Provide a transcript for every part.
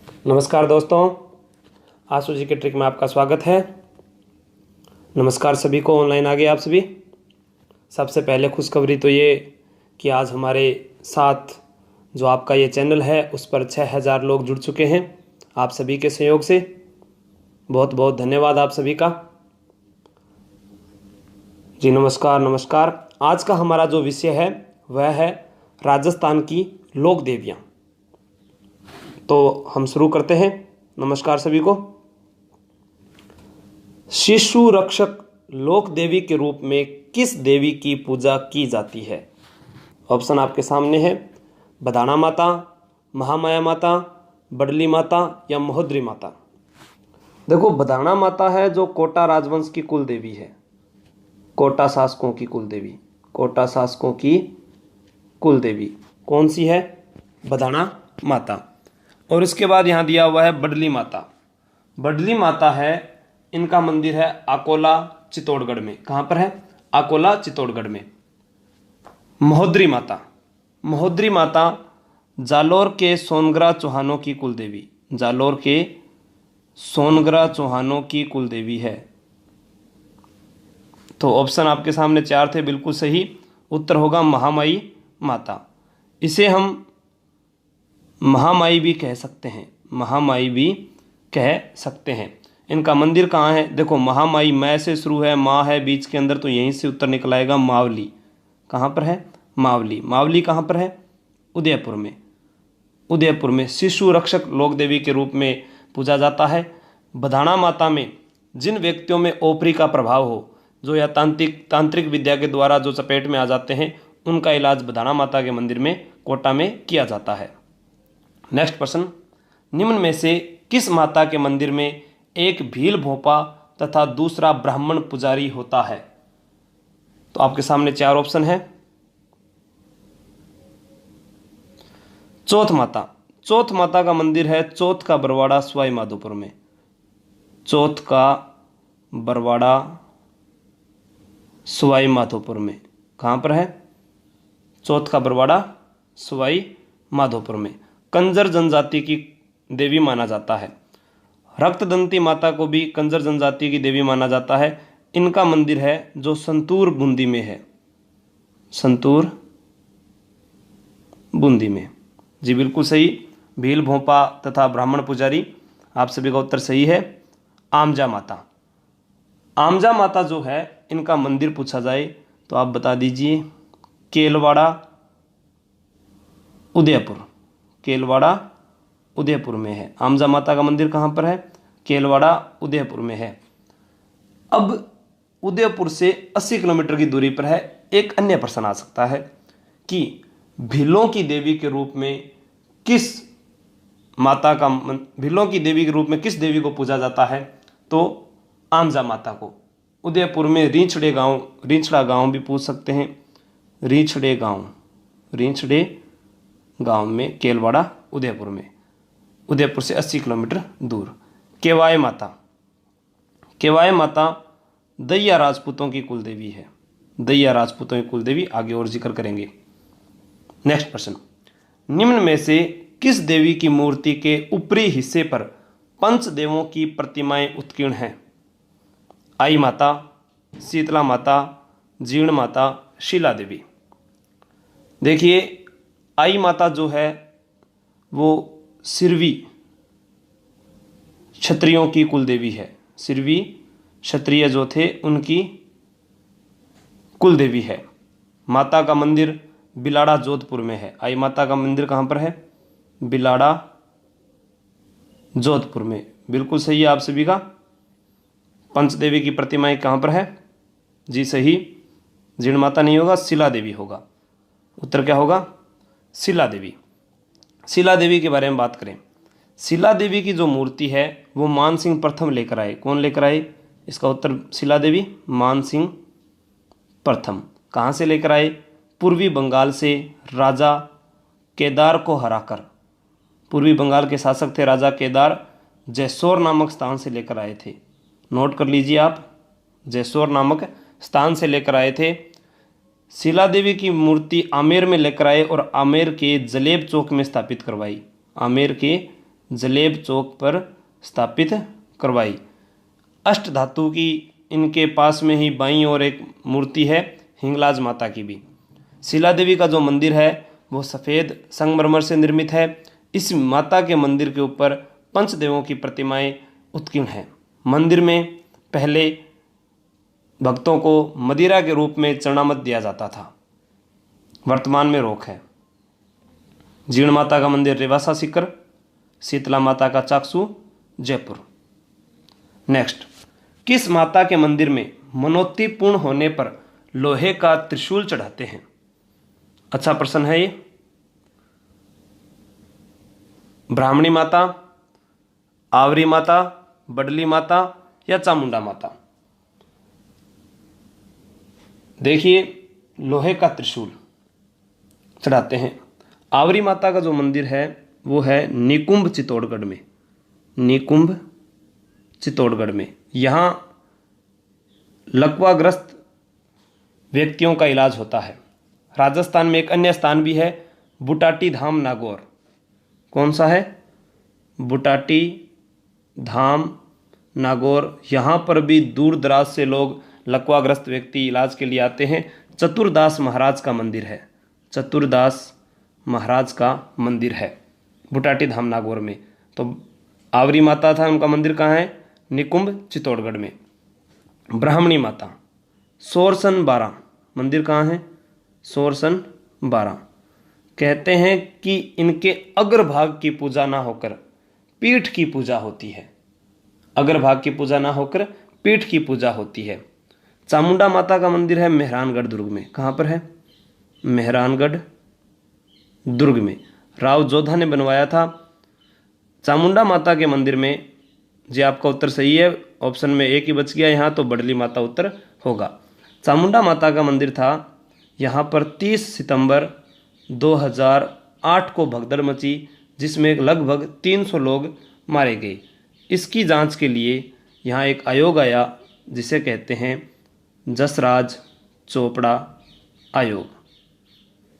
नमस्कार दोस्तों, आशु जी के ट्रिक में आपका स्वागत है। नमस्कार सभी को, ऑनलाइन आ गए आप सभी। सबसे पहले खुशखबरी तो ये कि आज हमारे साथ जो आपका ये चैनल है उस पर 6000 लोग जुड़ चुके हैं। आप सभी के सहयोग से बहुत बहुत धन्यवाद आप सभी का। जी नमस्कार नमस्कार। आज का हमारा जो विषय है वह है राजस्थान की लोक देवियाँ। तो हम शुरू करते हैं। नमस्कार सभी को। शिशु रक्षक लोक देवी के रूप में किस देवी की पूजा की जाती है? ऑप्शन आपके सामने है। बदाना माता, महामाया माता, बडली माता या महोदरी माता। देखो, बदाना माता है जो कोटा राजवंश की कुल देवी है, कोटा शासकों की कुल देवी, कोटा शासकों की कुल देवी कौन सी है? बदाना माता। और इसके बाद यहाँ दिया हुआ है बडली माता। बडली माता है, इनका मंदिर है अकोला चित्तौड़गढ़ में। कहाँ पर है? अकोला चित्तौड़गढ़ में। महोदरी माता, महोदरी माता जालोर के सोनग्रा चौहानों की कुल देवी, जालोर के सोनग्रा चौहानों की कुल देवी है। तो ऑप्शन आपके सामने 4 थे, बिल्कुल सही उत्तर होगा महामाई माता। इसे हम महामाई भी कह सकते हैं, महामाई भी कह सकते हैं। इनका मंदिर कहाँ है? देखो, महामाई मै से शुरू है, माँ है बीच के अंदर, तो यहीं से उत्तर निकल आएगा मावली। कहाँ पर है? मावली। मावली कहाँ पर है? उदयपुर में। उदयपुर में शिशु रक्षक लोक देवी के रूप में पूजा जाता है। बदाना माता में जिन व्यक्तियों में ओपरी का प्रभाव हो, जो या तांत्रिक विद्या के द्वारा जो चपेट में आ जाते हैं, उनका इलाज बदाना माता के मंदिर में कोटा में किया जाता है। नेक्स्ट प्रश्न, निम्न में से किस माता के मंदिर में एक भील भोपा तथा दूसरा ब्राह्मण पुजारी होता है? तो आपके सामने 4 ऑप्शन है। चौथ माता, चौथ माता का मंदिर है चौथ का बरवाड़ा सवाई माधोपुर में। चौथ का बरवाड़ा सवाई माधोपुर में। कहाँ पर है? चौथ का बरवाड़ा सवाई माधोपुर में। कंजर जनजाति की देवी माना जाता है। रक्तदंती माता को भी कंजर जनजाति की देवी माना जाता है। इनका मंदिर है जो संतूर बूंदी में है, संतूर बूंदी में। जी बिल्कुल सही, भील भोपा तथा ब्राह्मण पुजारी। आप सभी का उत्तर सही है। आमजा माता, आमजा माता जो है, इनका मंदिर पूछा जाए तो आप बता दीजिए। केलवाड़ा उदयपुर, केलवाड़ा उदयपुर में है। आमजा माता का मंदिर कहाँ पर है? केलवाड़ा उदयपुर में है। अब उदयपुर से 80 किलोमीटर की दूरी पर है। एक अन्य प्रश्न आ सकता है कि भीलों की देवी के रूप में किस माता का, भीलों की देवी के रूप में किस देवी को पूजा जाता है? तो आमजा माता को। उदयपुर में रीछड़ा गांव भी पूछ सकते हैं। रीछड़े गांव में, केलवाड़ा उदयपुर में, उदयपुर से 80 किलोमीटर दूर। केवाय माता, केवाय माता दैया राजपूतों की कुल देवी है। दैया राजपूतों की कुल देवी, आगे और जिक्र करेंगे। नेक्स्ट प्रश्न, निम्न में से किस देवी की मूर्ति के ऊपरी हिस्से पर पंचदेवों की प्रतिमाएं उत्कीर्ण हैं? आई माता, शीतला माता, जीर्ण माता, शीला देवी। देखिए, आई माता जो है वो सिरवी क्षत्रियों की कुल देवी है। सिरवी क्षत्रिय जो थे उनकी कुल देवी है। माता का मंदिर बिलाड़ा जोधपुर में है। आई माता का मंदिर कहाँ पर है? बिलाड़ा जोधपुर में। बिल्कुल सही है आप सभी का। पंचदेवी की प्रतिमाएं कहाँ पर है? जी सही, जीर्ण माता नहीं होगा, शिला देवी होगा। उत्तर क्या होगा? शिला देवी। शिला देवी के बारे में बात करें, शिला देवी की जो मूर्ति है वो मान सिंह प्रथम लेकर आए। कौन लेकर आए? इसका उत्तर शिला देवी, मान सिंह प्रथम। कहाँ से लेकर आए? पूर्वी बंगाल से राजा केदार को हराकर। पूर्वी बंगाल के शासक थे राजा केदार, जैसोर नामक स्थान से लेकर आए थे। नोट कर लीजिए आप, जैसोर नामक स्थान से लेकर आए थे। शिला देवी की मूर्ति आमेर में लेकर आए और आमेर के जलेब चौक में स्थापित करवाई। आमेर के जलेब चौक पर स्थापित करवाई। अष्ट धातु की इनके पास में ही बाईं ओर एक मूर्ति है हिंगलाज माता की भी। शिला देवी का जो मंदिर है वो सफ़ेद संगमरमर से निर्मित है। इस माता के मंदिर के ऊपर पंचदेवों की प्रतिमाएं उत्कीर्ण हैं। मंदिर में पहले भक्तों को मदिरा के रूप में चरणामत दिया जाता था, वर्तमान में रोक है। जीर्ण माता का मंदिर रेवासा सीकर, शीतला माता का चाकसू जयपुर। नेक्स्ट, किस माता के मंदिर में मनोती पूर्ण होने पर लोहे का त्रिशूल चढ़ाते हैं? अच्छा प्रश्न है ये। ब्राह्मणी माता, आवरी माता, बडली माता या चामुंडा माता? देखिए, लोहे का त्रिशूल चढ़ाते हैं। आवरी माता का जो मंदिर है वो है निकुंभ चित्तौड़गढ़ में। निकुंभ चित्तौड़गढ़ में यहाँ लकवाग्रस्त व्यक्तियों का इलाज होता है। राजस्थान में एक अन्य स्थान भी है, बुटाटी धाम नागौर। कौन सा है? बुटाटी धाम नागौर। यहाँ पर भी दूर दराज से लोग लकवाग्रस्त व्यक्ति इलाज के लिए आते हैं। चतुरदास महाराज का मंदिर है, चतुरदास महाराज का मंदिर है बुटाटी धाम नागौर में। तो आवरी माता था, उनका मंदिर कहाँ है? निकुंभ चित्तौड़गढ़ में। ब्राह्मणी माता सोरसन 12, मंदिर कहाँ है? सोरसन 12। कहते हैं कि इनके अग्रभाग की पूजा ना होकर पीठ की पूजा होती है। अग्रभाग की पूजा ना होकर पीठ की पूजा होती है। चामुंडा माता का मंदिर है मेहरानगढ़ दुर्ग में। कहाँ पर है? मेहरानगढ़ दुर्ग में। राव जोधा ने बनवाया था। चामुंडा माता के मंदिर में, जी आपका उत्तर सही है, ऑप्शन में एक ही बच गया यहाँ, तो बडली माता उत्तर होगा। चामुंडा माता का मंदिर था यहाँ पर 30 सितंबर 2008 को भगदड़ मची, जिसमें लगभग 300 लोग मारे गए। इसकी जांच के लिए यहाँ एक आयोग आया जिसे कहते हैं जसराज चोपड़ा आयोग।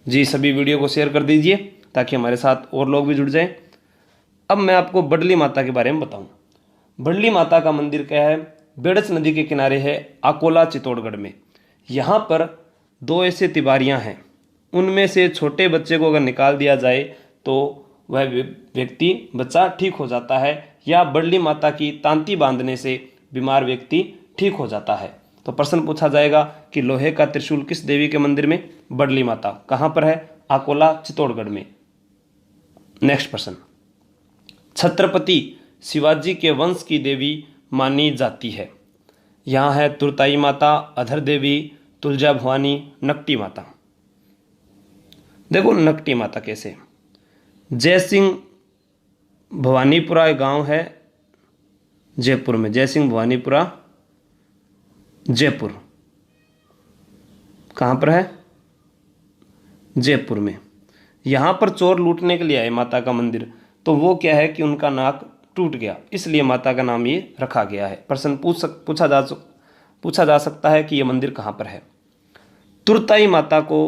जी सभी वीडियो को शेयर कर दीजिए ताकि हमारे साथ और लोग भी जुड़ जाएं। अब मैं आपको बडली माता के बारे में बताऊं। बडली माता का मंदिर क्या है? बेड़च नदी के किनारे है, अकोला चित्तौड़गढ़ में। यहाँ पर 2 ऐसे तिवारियाँ हैं, उनमें से छोटे बच्चे को अगर निकाल दिया जाए तो वह व्यक्ति बच्चा ठीक हो जाता है, या बडली माता की तांती बांधने से बीमार व्यक्ति ठीक हो जाता है। तो प्रश्न पूछा जाएगा कि लोहे का त्रिशूल किस देवी के मंदिर में? बडली माता। कहाँ पर है? अकोला चित्तौड़गढ़ में। नेक्स्ट प्रश्न, छत्रपति शिवाजी के वंश की देवी मानी जाती है? यहाँ है तुरताई माता, अधर देवी, तुलजा भवानी, नकटी माता। देखो नकटी माता कैसे। जयसिंह भवानीपुरा गांव है जयपुर में, जयसिंह भवानीपुरा जयपुर। कहाँ पर है? जयपुर में। यहाँ पर चोर लूटने के लिए आए माता का मंदिर, तो वो क्या है कि उनका नाक टूट गया, इसलिए माता का नाम ये रखा गया है। प्रश्न पूछा जा सकता है कि ये मंदिर कहाँ पर है। तुरताई माता को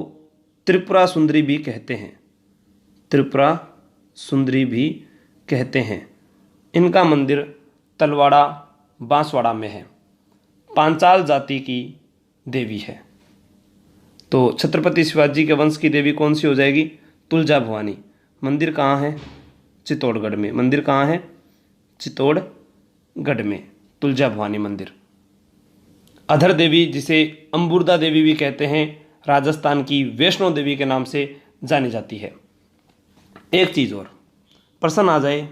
त्रिपुरा सुंदरी भी कहते हैं, त्रिपुरा सुंदरी भी कहते हैं। इनका मंदिर तलवाड़ा बांसवाड़ा में है, पांचाल जाति की देवी है। तो छत्रपति शिवाजी के वंश की देवी कौन सी हो जाएगी? तुलजा भवानी। मंदिर कहाँ है? चित्तौड़गढ़ में। मंदिर कहाँ है? चित्तौड़गढ़ में तुलजा भवानी मंदिर। अधर देवी, जिसे अम्बुर्दा देवी भी कहते हैं, राजस्थान की वैष्णो देवी के नाम से जानी जाती है। एक चीज़ और प्रश्न आ जाए,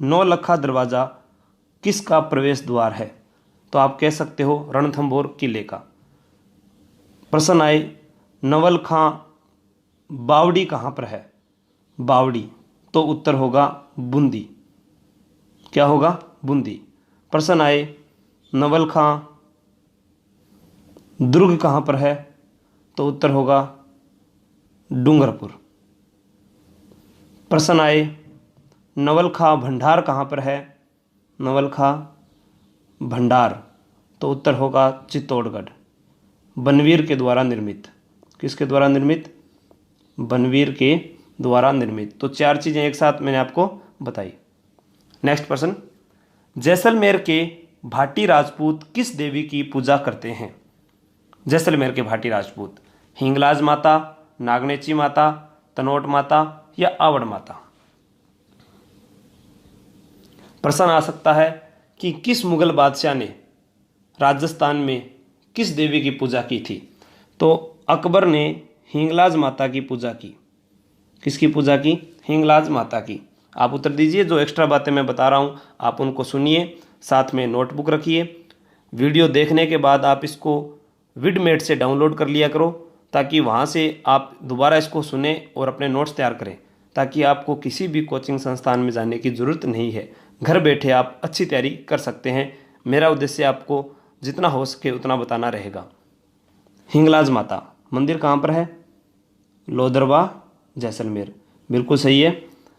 नौलखा दरवाज़ा किसका प्रवेश द्वार है? तो आप कह सकते हो रणथंभौर किले का। प्रश्न आए, नवलखा बावड़ी कहाँ पर है? बावड़ी, तो उत्तर होगा बूंदी। क्या होगा? बूंदी। प्रश्न आए, नवलखा दुर्ग कहाँ पर है? तो उत्तर होगा डूंगरपुर। प्रश्न आए, नवलखा भंडार कहाँ पर है? नवलखा भंडार, तो उत्तर होगा चित्तौड़गढ़। बनवीर के द्वारा निर्मित। किसके द्वारा निर्मित? बनवीर के द्वारा निर्मित। तो 4 चीज़ें एक साथ मैंने आपको बताई। नेक्स्ट प्रश्न, जैसलमेर के भाटी राजपूत किस देवी की पूजा करते हैं? जैसलमेर के भाटी राजपूत हिंगलाज माता, नागनेची माता, तनोट माता या आवड़ माता? प्रश्न आ सकता है कि किस मुगल बादशाह ने राजस्थान में किस देवी की पूजा की थी? तो अकबर ने हिंगलाज माता की पूजा की। किसकी पूजा की? हिंगलाज माता की। आप उत्तर दीजिए। जो एक्स्ट्रा बातें मैं बता रहा हूँ आप उनको सुनिए, साथ में नोटबुक रखिए। वीडियो देखने के बाद आप इसको विडमेट से डाउनलोड कर लिया करो, ताकि वहाँ से आप दोबारा इसको सुने और अपने नोट्स तैयार करें, ताकि आपको किसी भी कोचिंग संस्थान में जाने की ज़रूरत नहीं है। घर बैठे आप अच्छी तैयारी कर सकते हैं। मेरा उद्देश्य आपको जितना हो सके उतना बताना रहेगा। हिंगलाज माता मंदिर कहाँ पर है? लोदरवा, जैसलमेर। बिल्कुल सही है,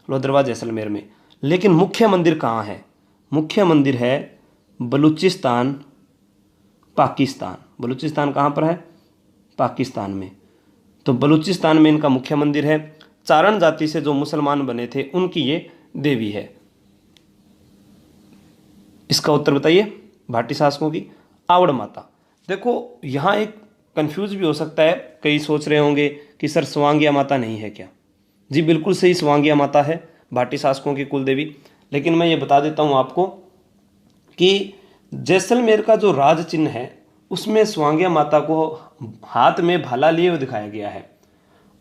लोदरवा जैसलमेर में। लेकिन मुख्य मंदिर कहाँ है? मुख्य मंदिर है बलूचिस्तान, पाकिस्तान। बलूचिस्तान कहाँ पर है? पाकिस्तान में। तो बलूचिस्तान में इनका मुख्य मंदिर है। चारण जाति से जो मुसलमान बने थे उनकी ये देवी है। इसका उत्तर बताइए। भाटी शासकों की आवड़ माता। देखो यहाँ एक कंफ्यूज भी हो सकता है, कई सोच रहे होंगे कि सर स्वांगिया माता नहीं है क्या? जी बिल्कुल सही, स्वांगिया माता है भाटी शासकों की कुल देवी। लेकिन मैं ये बता देता हूँ आपको कि जैसलमेर का जो राज चिन्ह है उसमें स्वांगिया माता को हाथ में भाला लिए हुए दिखाया गया है,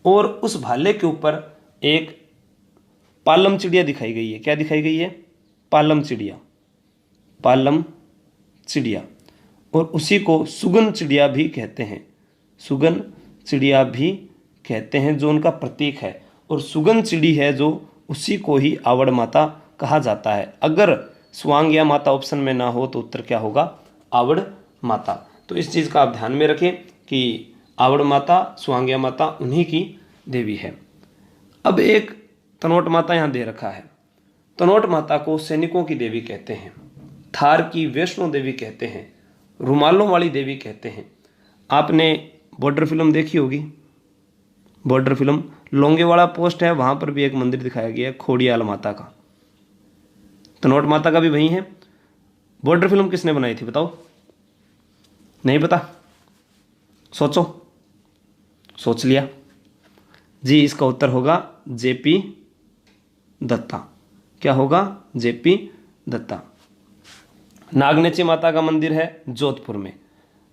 और उस भाले के ऊपर एक पालम चिड़िया दिखाई गई है। क्या दिखाई गई है? पालम चिड़िया, पालम चिड़िया। और उसी को सुगन चिड़िया भी कहते हैं। सुगन चिड़िया भी कहते हैं, जो उनका प्रतीक है। और सुगन चिड़ी है जो, उसी को ही आवड़ माता कहा जाता है। अगर स्वांगिया माता ऑप्शन में ना हो तो उत्तर क्या होगा? आवड़ माता। तो इस चीज़ का आप ध्यान में रखें कि आवड़ माता, स्वांगिया माता उन्हीं की देवी है। अब एक तनोट माता यहाँ दे रखा है। तनोट माता को सैनिकों की देवी कहते हैं, थार की वैष्णो देवी कहते हैं, रुमालों वाली देवी कहते हैं। आपने बॉर्डर फिल्म देखी होगी, बॉर्डर फिल्म लोंगेवाड़ा पोस्ट है, वहाँ पर भी एक मंदिर दिखाया गया है खोड़ियाल माता का। तनोट माता का भी वही है। बॉर्डर फिल्म किसने बनाई थी बताओ? नहीं पता? सोचो, सोच लिया? जी इसका उत्तर होगा जेपी दत्ता। क्या होगा? जेपी दत्ता। नागनेची माता का मंदिर है जोधपुर में।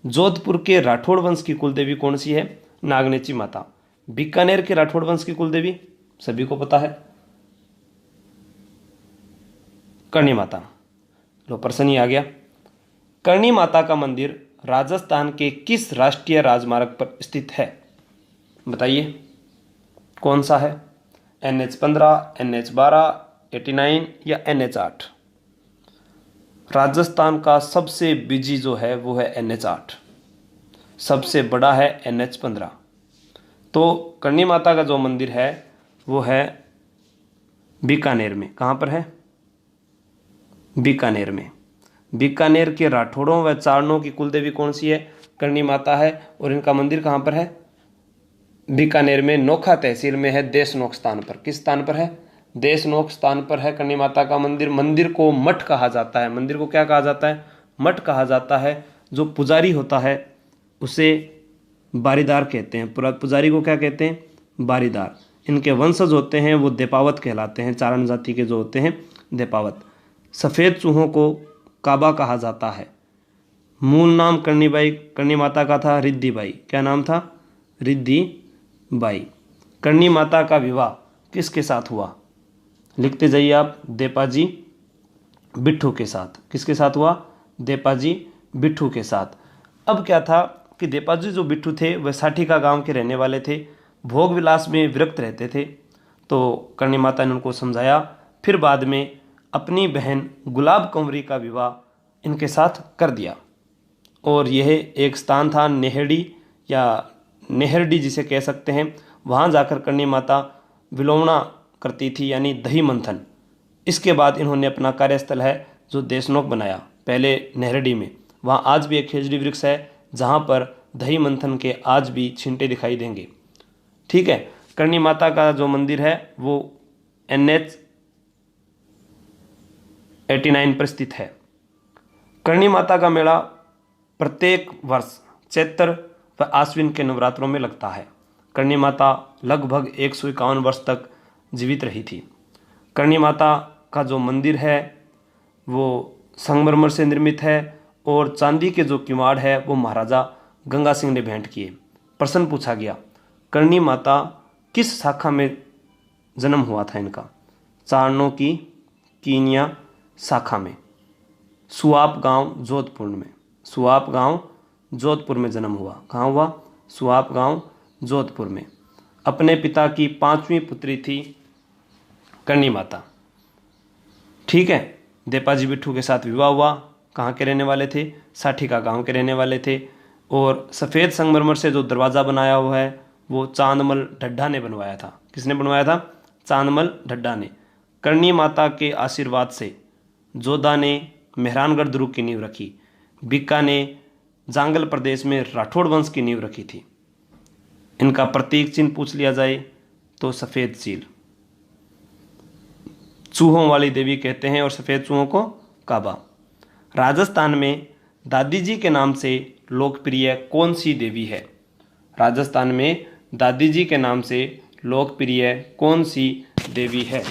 जोधपुर के राठौड़ वंश की कुलदेवी कौन सी है? नागनेची माता। बीकानेर के राठौड़ वंश की कुलदेवी सभी को पता है, करणी माता। लो प्रश्न ही आ गया। करणी माता का मंदिर राजस्थान के किस राष्ट्रीय राजमार्ग पर स्थित है? बताइए कौन सा है? NH15, NH12, 89 या NH8? राजस्थान का सबसे बिजी जो है वो है NH8, सबसे बड़ा है NH15। तो करणी माता का जो मंदिर है वो है बीकानेर में। कहाँ पर है? बीकानेर में। बीकानेर के राठौड़ों व चारणों की कुलदेवी कौन सी है? करणी माता है। और इनका मंदिर कहाँ पर है? बीकानेर में, नोखा तहसील में है, देशनोक स्थान पर। किस स्थान पर है? देशनोक स्थान पर है करणी माता का मंदिर। मंदिर को मठ कहा जाता है। मंदिर को क्या कहा जाता है? मठ कहा जाता है। जो पुजारी होता है उसे बारीदार कहते हैं। पुजारी को क्या कहते हैं? बारीदार। इनके वंशज होते हैं वो देपावत कहलाते हैं। चारण जाति के जो होते हैं देपावत। सफ़ेद चूहों को काबा कहा जाता है। मूल नाम करणी माता का था रिद्धि बाई। क्या नाम था? रिद्धि बाई। करणी माता का विवाह किसके साथ हुआ? लिखते जाइए आप। देपाजी बिट्ठू के साथ। किसके साथ हुआ? देपाजी बिट्ठू के साथ। अब क्या था कि देपाजी जो बिट्ठू थे वह साठिका गांव के रहने वाले थे, भोग विलास में विरक्त रहते थे। तो करणी माता ने उनको समझाया। फिर बाद में अपनी बहन गुलाब कंवरी का विवाह इनके साथ कर दिया। और यह एक स्थान था नेहड़ी या नेहरडी जिसे कह सकते हैं। वहाँ जाकर करणी माता विलोमना करती थी, यानी दही मंथन। इसके बाद इन्होंने अपना कार्यस्थल है जो देशनोक बनाया, पहले नेहरडी में। वहाँ आज भी एक खेजड़ी वृक्ष है जहाँ पर दही मंथन के आज भी छींटे दिखाई देंगे। ठीक है। करणी माता का जो मंदिर है वो NH 89 पर स्थित है। करणी माता का मेला प्रत्येक वर्ष चैत्र व आश्विन के नवरात्रों में लगता है। करणी माता लगभग 151 वर्ष तक जीवित रही थी। करणी माता का जो मंदिर है वो संगमरमर से निर्मित है और चांदी के जो किवाड़ है वो महाराजा गंगा सिंह ने भेंट किए। प्रश्न पूछा गया, करणी माता किस शाखा में जन्म हुआ था इनका? चारणों की कीनिया शाखा में, सुआप गांव जोधपुर में। सुआप गांव जोधपुर में जन्म हुआ। कहाँ हुआ? सुआप गांव जोधपुर में। अपने पिता की 5वीं पुत्री थी करणी माता। ठीक है। देपाजी बिट्ठू के साथ विवाह हुआ। कहाँ के रहने वाले थे? साठिका गांव के रहने वाले थे। और सफ़ेद संगमरमर से जो दरवाज़ा बनाया हुआ है वो चांदमल ढड्ढा ने बनवाया था। किसने बनवाया था? चांदमल ढड्ढा ने। करणी माता के आशीर्वाद से जोधा ने मेहरानगढ़ दुर्ग की नींव रखी। बीका ने जांगल प्रदेश में राठौड़ वंश की नींव रखी थी। इनका प्रतीक चिन्ह पूछ लिया जाए तो सफ़ेद चील, चूहों वाली देवी कहते हैं, और सफ़ेद चूहों को काबा। राजस्थान में दादी जी के नाम से लोकप्रिय कौन सी देवी है? राजस्थान में दादी जी के नाम से लोकप्रिय कौन सी देवी है?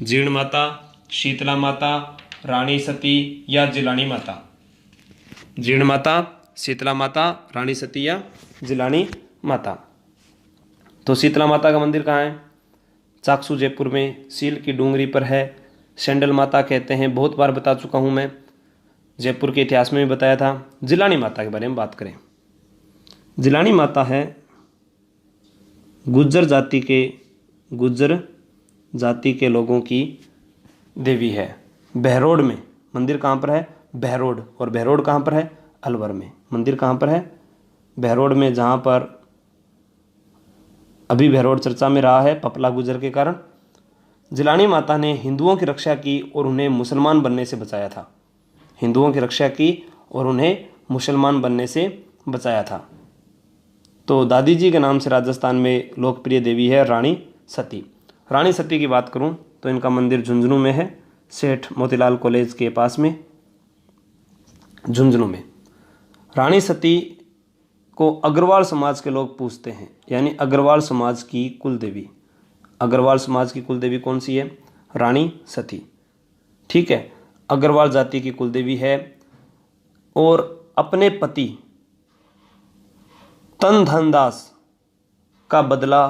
जीर्ण माता, शीतला माता, रानी सती या जिलानी माता? जीर्ण माता, शीतला माता, रानी सती या जिलानी माता? तो शीतला माता का मंदिर कहाँ है? चाकसू जयपुर में, सील की डूंगरी पर है। सैंडल माता कहते हैं, बहुत बार बता चुका हूँ मैं, जयपुर के इतिहास में भी बताया था। जिलानी माता के बारे में बात करें, जिलानी माता है गुज्जर जाति के लोगों की देवी है। बहरोड में मंदिर कहाँ पर है? बहरोड। और बहरोड कहाँ पर है? अलवर में। मंदिर कहाँ पर है? बहरोड में, जहाँ पर अभी बहरोड चर्चा में रहा है पपला गुजर के कारण। जिलानी माता ने हिंदुओं की रक्षा की और उन्हें मुसलमान बनने से बचाया था। हिंदुओं की रक्षा की और उन्हें मुसलमान बनने से बचाया था। तो दादी जी के नाम से राजस्थान में लोकप्रिय देवी है रानी सती। रानी सती की बात करूं तो इनका मंदिर झुंझुनू में है, सेठ मोतीलाल कॉलेज के पास में, झुंझुनू में। रानी सती को अग्रवाल समाज के लोग पूजते हैं, यानी अग्रवाल समाज की कुल देवी। अग्रवाल समाज की कुल देवी कौन सी है? रानी सती। ठीक है, अग्रवाल जाति की कुल देवी है। और अपने पति तन धनदास का बदला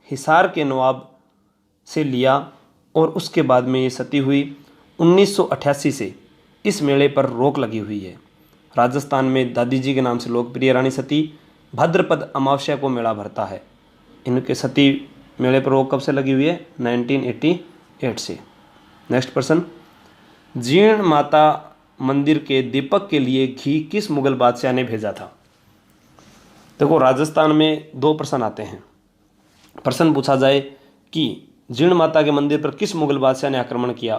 हिसार के नवाब से लिया और उसके बाद में ये सती हुई। 1988 से इस मेले पर रोक लगी हुई है। राजस्थान में दादी जी के नाम से लोकप्रिय रानी सती भाद्रपद अमावस्या को मेला भरता है। इनके सती मेले पर रोक कब से लगी हुई है? 1988 से। नेक्स्ट प्रश्न, जीर्ण माता मंदिर के दीपक के लिए घी किस मुगल बादशाह ने भेजा था? देखो, राजस्थान में 2 प्रश्न आते हैं। प्रश्न पूछा जाए कि जीर्ण माता के मंदिर पर किस मुगल बादशाह ने आक्रमण किया,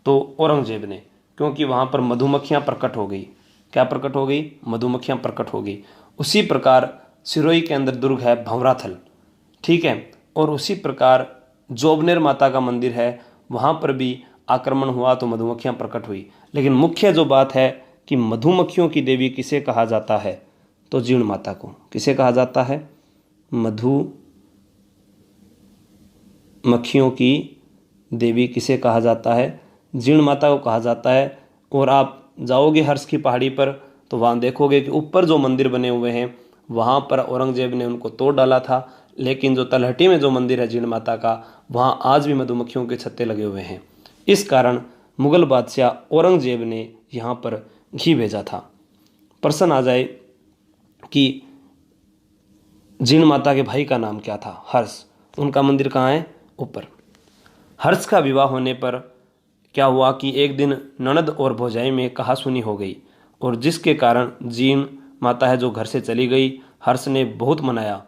तो औरंगजेब ने, क्योंकि वहाँ पर मधुमक्खियाँ प्रकट हो गई। क्या प्रकट हो गई? मधुमक्खियाँ प्रकट हो गई। उसी प्रकार सिरोही के अंदर दुर्ग है भंवराथल, ठीक है, और उसी प्रकार जोबनेर माता का मंदिर है, वहाँ पर भी आक्रमण हुआ तो मधुमक्खियाँ प्रकट हुई। लेकिन मुख्य जो बात है कि मधुमक्खियों की देवी किसे कहा जाता है, तो जीर्ण माता को। किसे कहा जाता है? मधुमक्खियों की देवी किसे कहा जाता है? जीर्ण माता को कहा जाता है। और आप जाओगे हर्ष की पहाड़ी पर तो वहाँ देखोगे कि ऊपर जो मंदिर बने हुए हैं वहाँ पर औरंगजेब ने उनको तोड़ डाला था, लेकिन जो तलहटी में जो मंदिर है जीर्ण माता का, वहाँ आज भी मधुमक्खियों के छत्ते लगे हुए हैं। इस कारण मुगल बादशाह औरंगजेब ने यहाँ पर घी भेजा था। प्रश्न आ जाए कि जीर्ण माता के भाई का नाम क्या था? हर्ष। उनका मंदिर कहाँ है? ऊपर। हर्ष का विवाह होने पर क्या हुआ कि एक दिन ननद और भौजाई में कहासुनी हो गई, और जिसके कारण जीर्ण माता है जो घर से चली गई। हर्ष ने बहुत मनाया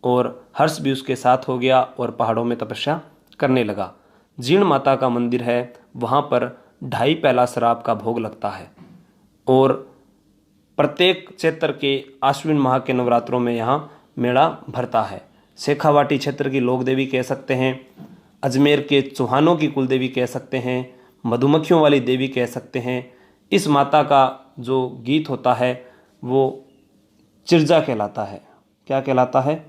और हर्ष भी उसके साथ हो गया और पहाड़ों में तपस्या करने लगा। जीर्ण माता का मंदिर है, वहाँ पर 2.5 प्याला शराब का भोग लगता है। और प्रत्येक चैत्र के आश्विन माह के नवरात्रों में यहाँ मेला भरता है। शेखावाटी क्षेत्र की लोक देवी कह सकते हैं, अजमेर के चौहानों की कुल देवी कह सकते हैं, मधुमक्खियों वाली देवी कह सकते हैं। इस माता का जो गीत होता है वो चिरजा कहलाता है। क्या कहलाता है?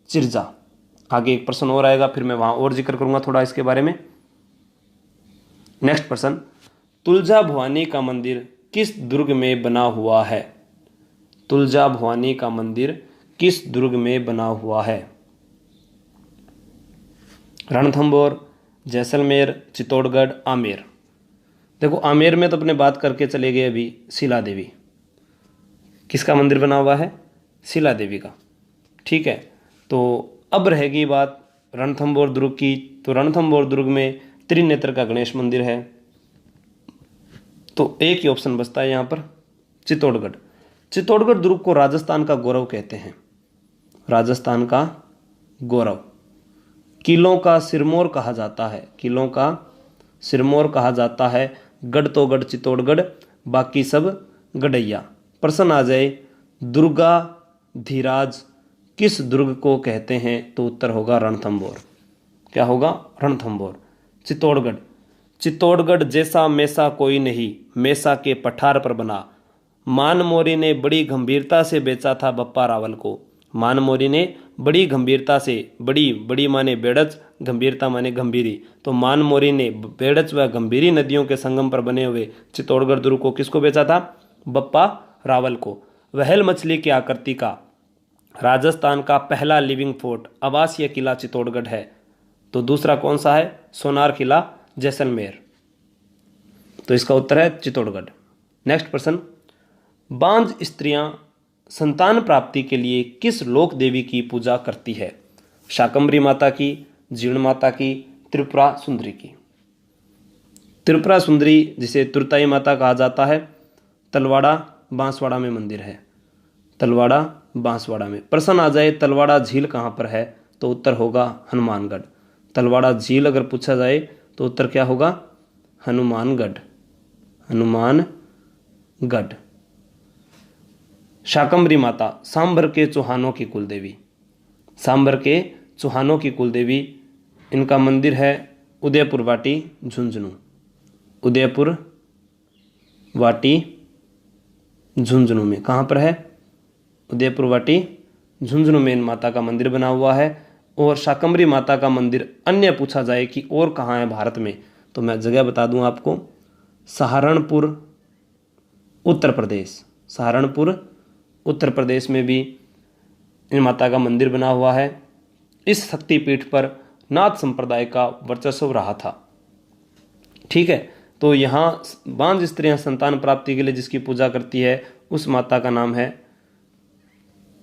चिरजा। आगे एक प्रश्न और आएगा, फिर मैं वहाँ और जिक्र करूँगा थोड़ा इसके बारे में। नेक्स्ट प्रश्न, तुलजा भवानी का मंदिर किस दुर्ग में बना हुआ है? तुलजा भवानी का मंदिर किस दुर्ग में बना हुआ है? रणथंभौर, जैसलमेर, चित्तौड़गढ़, आमेर। देखो आमेर में तो अपने बात करके चले गए अभी, शिला देवी। किसका मंदिर बना हुआ है? शिला देवी का। ठीक है, तो अब रहेगी बात रणथंभौर दुर्ग की। तो रणथंभौर दुर्ग में त्रिनेत्र का गणेश मंदिर है। तो एक ही ऑप्शन बचता है यहाँ पर, चित्तौड़गढ़। चित्तौड़गढ़ दुर्ग को राजस्थान का गौरव कहते हैं। राजस्थान का गौरव। किलों का सिरमौर कहा जाता है। किलों का सिरमौर कहा जाता है। गढ़ तो गढ़ चित्तौड़गढ़, बाकी सब गढ़ैया। प्रश्न आ जाए, दुर्गा धीराज किस दुर्ग को कहते हैं? तो उत्तर होगा रणथंभौर। क्या होगा? रणथंभौर। चित्तौड़गढ़, चित्तौड़गढ़ जैसा मैसा कोई नहीं, मैसा के पठार पर बना। मानमोरी ने बड़ी गंभीरता से बेचा था बप्पा रावल को। मानमोरी ने बड़ी गंभीरता से, बड़ी बड़ी माने बेड़च, गंभीरता माने गंभीरी। तो मानमोरी ने बेड़च व गंभीरी नदियों के संगम पर बने हुए चित्तौड़गढ़ दुर्ग को किसको बेचा था? बप्पा रावल को। वहल मछली की आकृति का राजस्थान का पहला लिविंग फोर्ट, आवासीय किला चित्तौड़गढ़ है। तो दूसरा कौन सा है? सोनार किला, जैसलमेर। तो इसका उत्तर है चित्तौड़गढ़। नेक्स्ट प्रश्न, बांझ स्त्रियां संतान प्राप्ति के लिए किस लोक देवी की पूजा करती है? शाकंभरी माता की, जीर्ण माता की, त्रिपुरा सुंदरी की। त्रिपुरा सुंदरी जिसे तुरताई माता कहा जाता है, तलवाड़ा बांसवाड़ा में मंदिर है। तलवाड़ा बांसवाड़ा में। प्रश्न आ जाए तलवाड़ा झील कहाँ पर है? तो उत्तर होगा हनुमानगढ़। तलवाड़ा झील अगर पूछा जाए तो उत्तर क्या होगा? हनुमानगढ़। हनुमानगढ़। शाकंभरी माता सांभर के चौहानों की कुलदेवी। सांभर के चौहानों की कुलदेवी। इनका मंदिर है उदयपुर वाटी, झुंझुनू। उदयपुर वाटी, झुंझुनू में। कहाँ पर है? उदयपुर वाटी, झुंझुनू में इन माता का मंदिर बना हुआ है। और शाकंभरी माता का मंदिर अन्य पूछा जाए कि और कहाँ है भारत में, तो मैं जगह बता दूं आपको, सहारनपुर उत्तर प्रदेश। सहारनपुर उत्तर प्रदेश में भी इन माता का मंदिर बना हुआ है। इस शक्तिपीठ पर नाथ संप्रदाय का वर्चस्व रहा था। ठीक है, तो यहाँ बांझ स्त्रियां संतान प्राप्ति के लिए जिसकी पूजा करती है उस माता का नाम है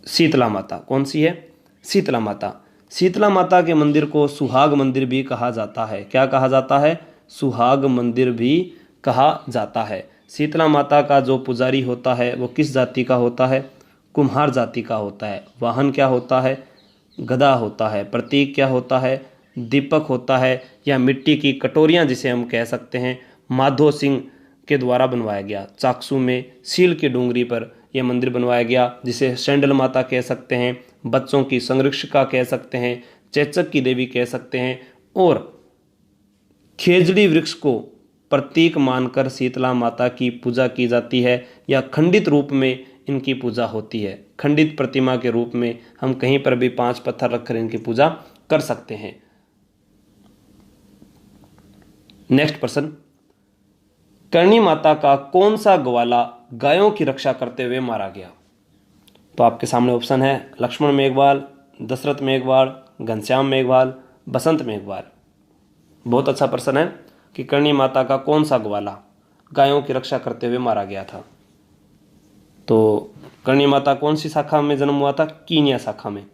शीतला माता। कौन सी है? शीतला माता। शीतला माता के मंदिर को सुहाग मंदिर भी कहा जाता है। क्या कहा जाता है? सुहाग मंदिर भी कहा जाता है। शीतला माता का जो पुजारी होता है वो किस जाति का होता है? कुम्हार जाति का होता है। वाहन क्या होता है? गदा होता है। प्रतीक क्या होता है? दीपक होता है, या मिट्टी की कटोरियाँ जिसे हम कह सकते हैं। माधो सिंह के द्वारा बनवाया गया। चाकसू में सील की डूंगरी पर यह मंदिर बनवाया गया, जिसे सैंडल माता कह सकते हैं, बच्चों की संरक्षिका कह सकते हैं, चेचक की देवी कह सकते हैं। और खेजड़ी वृक्ष को प्रतीक मानकर शीतला माता की पूजा की जाती है, या खंडित रूप में इनकी पूजा होती है। खंडित प्रतिमा के रूप में हम कहीं पर भी 5 पत्थर रखकर इनकी पूजा कर सकते हैं। नेक्स्ट प्रश्न, करणी माता का कौन सा ग्वाला गायों की रक्षा करते हुए मारा गया? तो आपके सामने ऑप्शन है लक्ष्मण मेघवाल, दशरथ मेघवाल, घनश्याम मेघवाल, बसंत मेघवाल। बहुत अच्छा प्रश्न है कि करणी माता का कौन सा ग्वाला गायों की रक्षा करते हुए मारा गया था। तो करणी माता कौन सी शाखा में जन्म हुआ था? कीनिया शाखा में।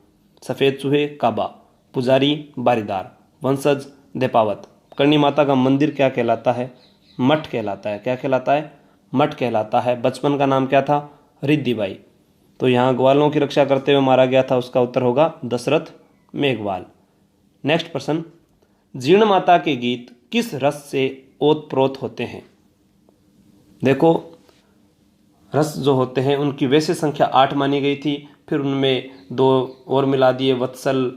सफ़ेद चूहे काबा, पुजारी बारीदार, वंशज देपावत। करणी माता का मंदिर क्या कहलाता है? मठ कहलाता है। क्या कहलाता है? मठ कहलाता है। बचपन का नाम क्या था? रिद्धिबाई। तो यहाँ ग्वालों की रक्षा करते हुए मारा गया था, उसका उत्तर होगा दशरथ मेघवाल। नेक्स्ट प्रश्न, जीर्ण माता के गीत किस रस से ओतप्रोत होते हैं? देखो रस जो होते हैं उनकी वैसे संख्या 8 मानी गई थी, फिर उनमें 2 और मिला दिए, वत्सल,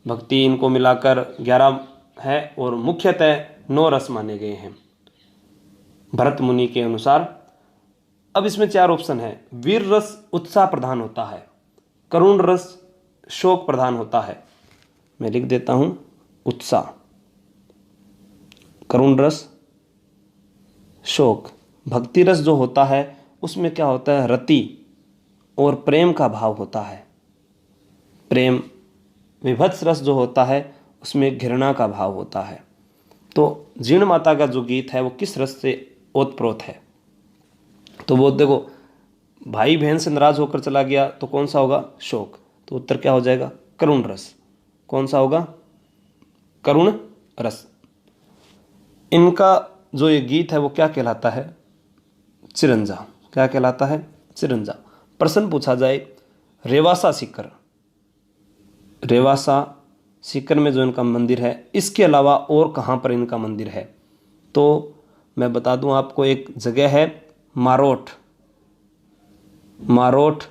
भक्ति, इनको मिलाकर 11 है, और मुख्यतः 9 रस माने गए हैं। भरत मुनि के अनुसार। अब इसमें 4 ऑप्शन है। वीर रस उत्साह प्रधान होता है, करुण रस शोक प्रधान होता है। मैं लिख देता हूं, उत्साह, करुण रस, शोक। भक्ति रस जो होता है उसमें क्या होता है, रति और प्रेम का भाव होता है, प्रेम। विभत्स रस जो होता है उसमें घृणा का भाव होता है। तो जीर्ण माता का जो गीत है वो किस रस से ओतप्रोत है? तो वो देखो, भाई बहन से नाराज होकर चला गया तो कौन सा होगा, शोक। तो उत्तर क्या हो जाएगा, करुण रस। कौन सा होगा, करुण रस। इनका जो ये गीत है वो क्या कहलाता है, चिरंजा। क्या कहलाता है, चिरंजा। प्रश्न पूछा जाए, रेवासा सीकर, रेवासा सीकर में जो इनका मंदिर है, इसके अलावा और कहाँ पर इनका मंदिर है? तो मैं बता दूं आपको, एक जगह है मारोठ, मारोठ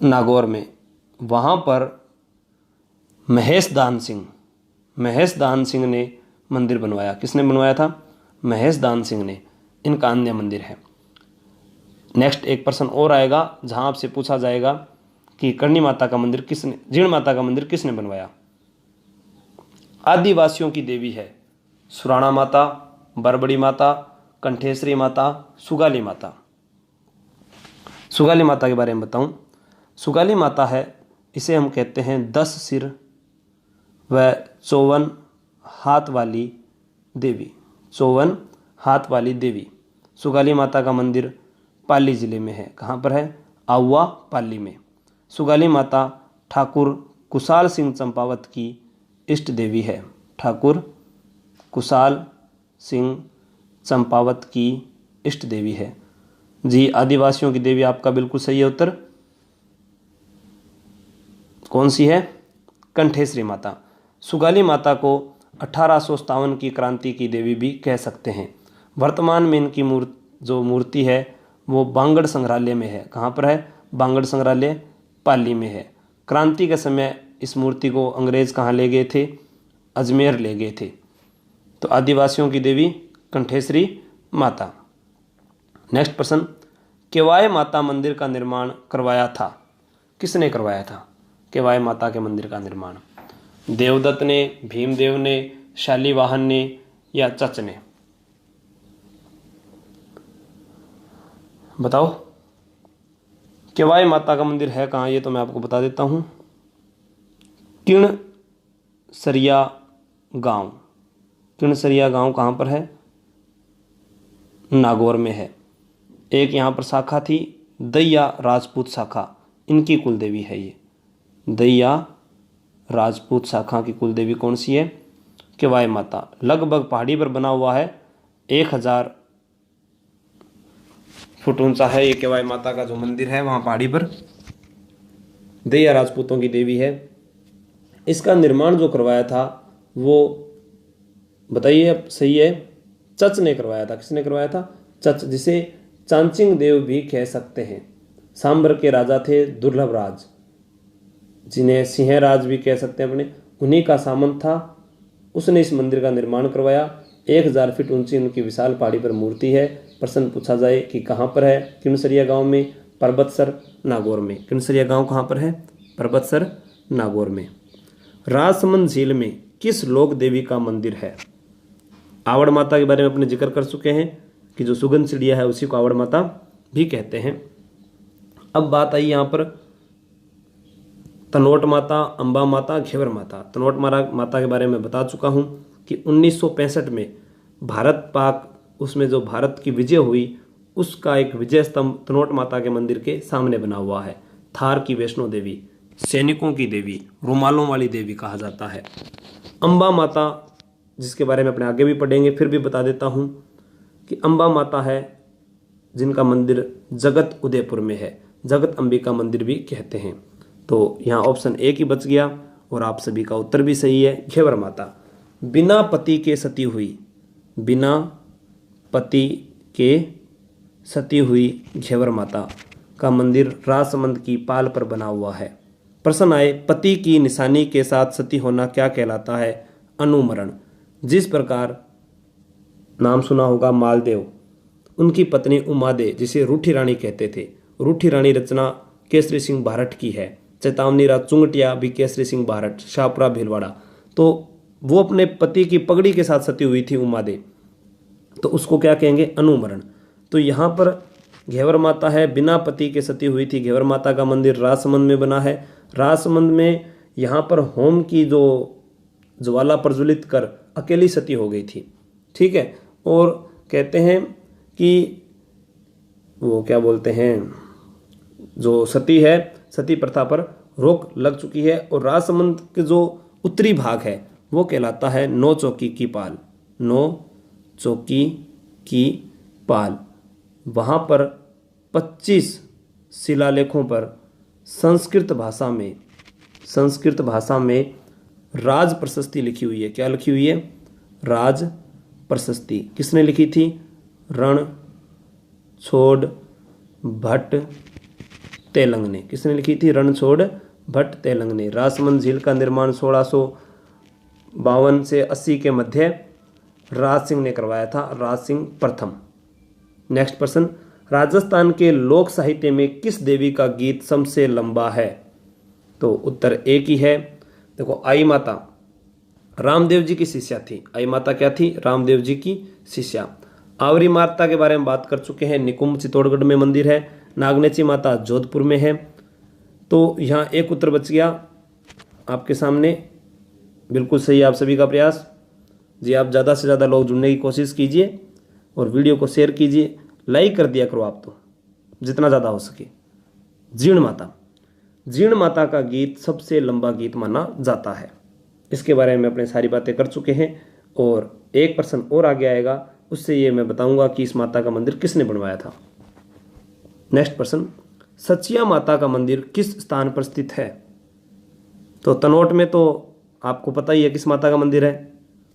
नागौर में। वहाँ पर महेश दान सिंह, महेश दान सिंह ने मंदिर बनवाया। किसने बनवाया था, महेश दान सिंह ने। इनका अन्य मंदिर है। नेक्स्ट एक प्रश्न और आएगा जहां आपसे पूछा जाएगा कि करणी माता का मंदिर किसने, जीर्ण माता का मंदिर किसने बनवाया? आदिवासियों की देवी है। सुराणा माता, बरबड़ी माता, कंठेश्वरी माता, सुगाली माता। सुगाली माता के बारे में बताऊं, सुगाली माता है, इसे हम कहते हैं 10 सिर व 54 हाथ वाली देवी, 54 हाथ वाली देवी। सुगाली माता का मंदिर पाली जिले में है। कहाँ पर है, आउवा पाली में। सुगाली माता ठाकुर कुशाल सिंह चंपावत की इष्ट देवी है। ठाकुर कुशाल सिंह चंपावत की इष्ट देवी है। जी, आदिवासियों की देवी आपका बिल्कुल सही है उत्तर। कौन सी है, कंठेश्वरी माता। सुगाली माता को 1857 की क्रांति की देवी भी कह सकते हैं। वर्तमान में इनकी जो मूर्ति है वो बांगड़ संग्रहालय में है। कहाँ पर है, बांगड़ संग्रहालय पाली में है। क्रांति के समय इस मूर्ति को अंग्रेज कहाँ ले गए थे, अजमेर ले गए थे। तो आदिवासियों की देवी कंठेश्वरी माता। नेक्स्ट प्रश्न, केवाय माता मंदिर का निर्माण करवाया था? किसने करवाया था केवाय माता के मंदिर का निर्माण? देवदत्त ने, भीमदेव ने, शालीवाहन ने या चच ने? बताओ, केवाय माता का मंदिर है कहाँ, ये तो मैं आपको बता देता हूँ। किणसरिया गांव। किणसरिया गांव कहाँ पर है, नागौर में है। एक यहाँ पर शाखा थी दैया राजपूत शाखा, इनकी कुलदेवी है ये। दैया राजपूत शाखा की कुलदेवी कौन सी है, केवाय माता। लगभग पहाड़ी पर बना हुआ है, 1000 फुट ऊंचा है ये केवाय माता का जो मंदिर है, वहाँ पहाड़ी पर। दैया राजपूतों की देवी है। इसका निर्माण जो करवाया था वो बताइए, अब सही है, चच ने करवाया था। किसने करवाया था, चच, जिसे चांचिंग देव भी कह सकते हैं। सांबर के राजा थे दुर्लभ राज, जिन्हें सिंह राज भी कह सकते हैं अपने, उन्हीं का सामंत था। उसने इस मंदिर का निर्माण करवाया। 1000 फीट ऊंची उनकी विशाल पहाड़ी पर मूर्ति है। प्रश्न पूछा जाए कि कहाँ पर है, किणसरिया गांव में, परबतसर, नागौर में। किणसरिया गांव कहाँ पर है, परबतसर, नागौर में। राजसमंद झील में किस लोक देवी का मंदिर है? आवड़ माता के बारे में अपने जिक्र कर चुके हैं कि जो सुगंध चिड़िया है उसी को आवड़ माता भी कहते हैं। अब बात आई यहाँ पर तनोट माता, अंबा माता, घेवर माता। तनोट माता के बारे में बता चुका हूँ कि 1965 में भारत पाक, उसमें जो भारत की विजय हुई उसका एक विजय स्तंभ तनोट माता के मंदिर के सामने बना हुआ है। थार की वैष्णो देवी, सैनिकों की देवी, रुमालों वाली देवी कहा जाता है। अंबा माता, जिसके बारे में अपने आगे भी पढ़ेंगे, फिर भी बता देता हूँ कि अंबा माता है जिनका मंदिर जगत उदयपुर में है। जगत अंबिका मंदिर भी कहते हैं। तो यहाँ ऑप्शन ए ही बच गया और आप सभी का उत्तर भी सही है, घेवर माता। बिना पति के सती हुई, बिना पति के सती हुई घेवर माता का मंदिर राजसमंद की पाल पर बना हुआ है। प्रश्न आए, पति की निशानी के साथ सती होना क्या कहलाता है? अनुमरण। जिस प्रकार नाम सुना होगा मालदेव, उनकी पत्नी उमादे जिसे रूठी रानी कहते थे। रूठी रानी रचना केसरी सिंह भारट की है। चेतावनी राज चुंगटिया भी केसरी सिंह भारट, शाहपुरा भीलवाड़ा। तो वो अपने पति की पगड़ी के साथ सती हुई थी उमादे, तो उसको क्या कहेंगे, अनुमरण। तो यहाँ पर घेवर माता है, बिना पति के सती हुई थी। घेवर माता का मंदिर राजसमंद में बना है। राजसमंद में यहाँ पर होम की जो ज्वाला प्रज्वलित कर अकेली सती हो गई थी, ठीक है। और कहते हैं कि वो क्या बोलते हैं, जो सती है, सती प्रथा पर रोक लग चुकी है। और राजसमंद के जो उत्तरी भाग है वो कहलाता है नौ चौकी की पाल, नौ चौकी की पाल। वहाँ पर 25 शिलालेखों पर संस्कृत भाषा में राज प्रशस्ति लिखी हुई है। क्या लिखी हुई है, राज प्रशस्ति। किसने लिखी थी, रणछोड़ भट्ट तेलंग ने। किसने लिखी थी, रणछोड़ भट्ट तेलंग ने। राजसमंद झील का निर्माण 1652 से 80 के मध्य राज सिंह ने करवाया था, राज सिंह प्रथम। नेक्स्ट प्रश्न, राजस्थान के लोक साहित्य में किस देवी का गीत सबसे लंबा है? तो उत्तर एक ही है। देखो, आई माता रामदेव जी की शिष्या थी। आई माता क्या थी, रामदेव जी की शिष्या। आवरी माता के बारे में बात कर चुके हैं, निकुंभ चित्तौड़गढ़ में मंदिर है। नागनेची माता जोधपुर में है। तो यहाँ एक उत्तर बच गया आपके सामने, बिल्कुल सही आप सभी का प्रयास जी। आप ज़्यादा से ज़्यादा लोग जुड़ने की कोशिश कीजिए और वीडियो को शेयर कीजिए, लाइक कर दिया करो आप तो जितना ज़्यादा हो सके। जीर्ण माता, जीर्ण माता का गीत सबसे लंबा गीत माना जाता है। इसके बारे में अपने सारी बातें कर चुके हैं और एक प्रश्न और आगे आएगा, उससे ये मैं बताऊंगा कि इस माता का मंदिर किसने बनवाया था। नेक्स्ट प्रश्न, सचिया माता का मंदिर किस स्थान पर स्थित है? तो तनोट में तो आपको पता ही है किस माता का मंदिर है,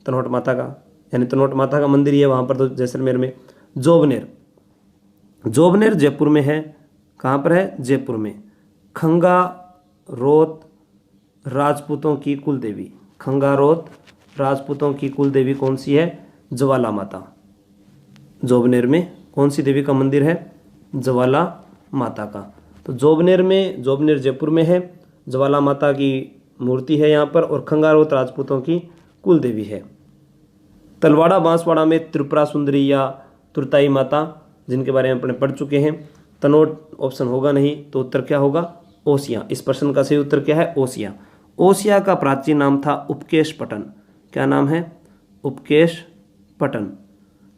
तनोट माता का, यानी तनोट माता का मंदिर ही है वहाँ पर। तो जैसलमेर में जोबनेर, जोबनेर जयपुर में है। कहाँ पर है, जयपुर में। खंगारोत राजपूतों की कुल देवी, खंगारोत राजपूतों की कुल देवी कौन सी है, ज्वाला माता। जोबनेर में कौन सी देवी का मंदिर है, ज्वाला माता का। तो जोबनेर में, जोबनेर जयपुर में है, ज्वाला माता की मूर्ति है यहाँ पर, और खंगारोत राजपूतों की कुल देवी है। तलवाड़ा बांसवाड़ा में त्रिपुरा सुंदरी या तुरताई माता, जिनके बारे में अपने पढ़ चुके हैं। तनोट ऑप्शन होगा नहीं, तो उत्तर क्या होगा, ओसिया। इस प्रश्न का सही उत्तर क्या है, ओसिया। ओसिया का प्राचीन नाम था उपकेश पटन। क्या नाम है, उपकेश पटन।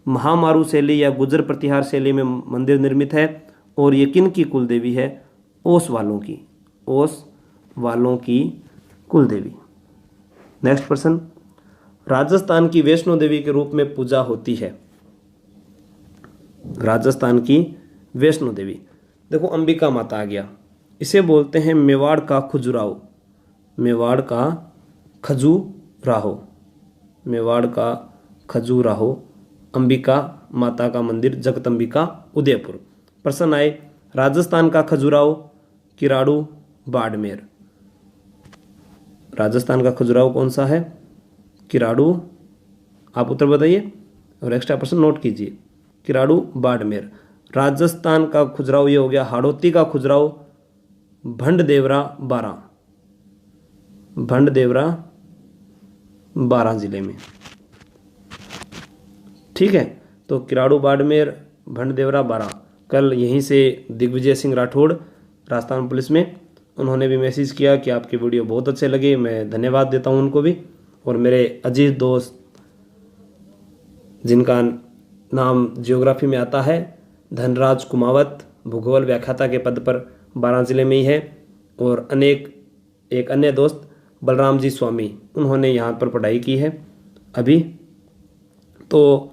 महामारू शैली या गुजर प्रतिहार शैली में मंदिर निर्मित है। और ये किन की कुल देवी है, ओस वालों की, ओस वालों की कुल देवी। नेक्स्ट प्रश्न, राजस्थान की वैष्णो देवी के रूप में पूजा होती है। राजस्थान की वैष्णो देवी, देखो अंबिका माता आ गया। इसे बोलते हैं मेवाड़ का खजुराहो, मेवाड़ का खजुराहो, मेवाड़ का खजुराहो। अंबिका माता का मंदिर जगदम्बिका उदयपुर। प्रश्न आए, राजस्थान का खजुराहो, किराड़ू, बाड़मेर। राजस्थान का खजुराहो कौन सा है, किराड़ू। आप उत्तर बताइए और एक्स्ट्रा प्रश्न नोट कीजिए, किराड़ू, बाड़मेर। राजस्थान का खजुराहो ये हो गया। हाड़ौती का खजुराहो भंडदेवरा, बारां, भंडदेवरा बारां जिले में, ठीक है। तो किराड़ू, बाड़मेर, भंडदेवरा, बारां। कल यहीं से दिग्विजय सिंह राठौड़ राजस्थान पुलिस में, उन्होंने भी मैसेज किया कि आपके वीडियो बहुत अच्छे लगे। मैं धन्यवाद देता हूं उनको भी। और मेरे अजीज दोस्त जिनका नाम जियोग्राफी में आता है, धनराज कुमावत, भूगोल व्याख्याता के पद पर बारां जिले में ही है। और एक अन्य दोस्त बलराम जी स्वामी, उन्होंने यहाँ पर पढ़ाई की है अभी। तो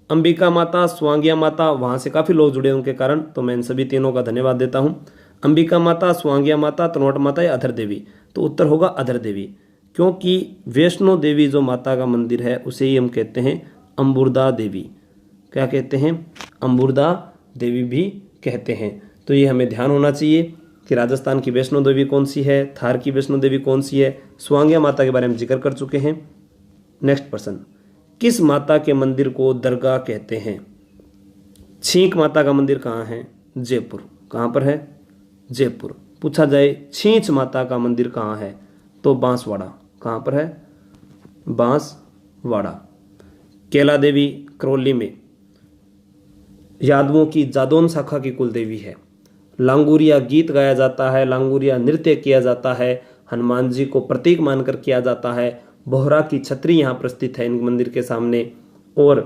अंबिका माता, स्वांगिया माता, वहाँ से काफ़ी लोग जुड़े उनके कारण, तो मैं इन सभी तीनों का धन्यवाद देता हूँ। अंबिका माता, स्वांगिया माता, तनोट माता या अधर देवी। तो उत्तर होगा अधर देवी, क्योंकि वैष्णो देवी जो माता का मंदिर है उसे ही हम कहते हैं अम्बुरदा देवी। क्या कहते हैं, अम्बुरदा देवी भी कहते हैं। तो ये हमें ध्यान होना चाहिए कि राजस्थान की वैष्णो देवी कौन सी है, थार की वैष्णो देवी कौन सी है, स्वांगिया माता के बारे में जिक्र कर चुके हैं। नेक्स्ट प्रश्न, किस माता के मंदिर को दरगाह कहते हैं? छींक माता का मंदिर कहाँ है? जयपुर। कहाँ पर है? जयपुर। पूछा जाए छींच माता का मंदिर कहाँ है? तो बांसवाड़ा। कहाँ पर है? बांसवाड़ा। कैला देवी करौली में यादवों की जादौन शाखा की कुल देवी है। लांगुरिया गीत गाया जाता है, लांगुरिया नृत्य किया जाता है, हनुमान जी को प्रतीक मानकर किया जाता है। बोहरा की छतरी यहाँ पर स्थित है इन मंदिर के सामने। और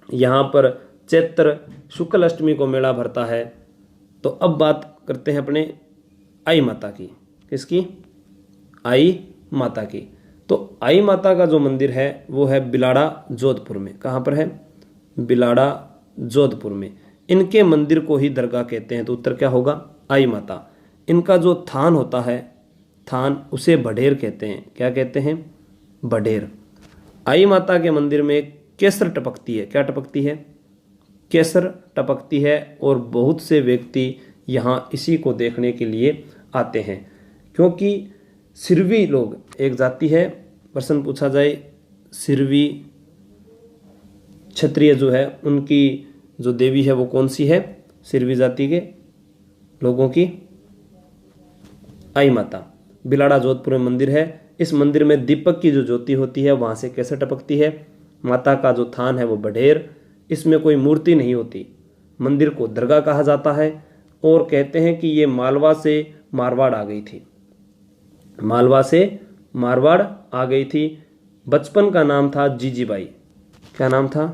यहाँ पर चैत्र शुक्ल अष्टमी को मेला भरता है। तो अब बात करते हैं अपने आई माता की। किसकी? आई माता की। तो आई माता का जो मंदिर है वो है बिलाड़ा जोधपुर में। कहाँ पर है? बिलाड़ा जोधपुर में। इनके मंदिर को ही दरगाह कहते हैं। तो उत्तर क्या होगा? आई माता। इनका जो थान होता है, थान, उसे बढेर कहते हैं। क्या कहते हैं? बढेर। आई माता के मंदिर में केसर टपकती है। क्या टपकती है? केसर टपकती है। और बहुत से व्यक्ति यहाँ इसी को देखने के लिए आते हैं, क्योंकि सिरवी लोग एक जाति है। प्रश्न पूछा जाए सिरवी क्षत्रिय जो है उनकी जो देवी है वो कौन सी है? सिरवी जाति के लोगों की आई माता। बिलाड़ा जोधपुर में मंदिर है। इस मंदिर में दीपक की जो ज्योति होती है वहां से कैसे टपकती है। माता का जो थान है वो बढेर। इसमें कोई मूर्ति नहीं होती। मंदिर को दरगाह कहा जाता है। और कहते हैं कि ये मालवा से मारवाड़ आ गई थी। मालवा से मारवाड़ आ गई थी। बचपन का नाम था जीजीबाई। क्या नाम था?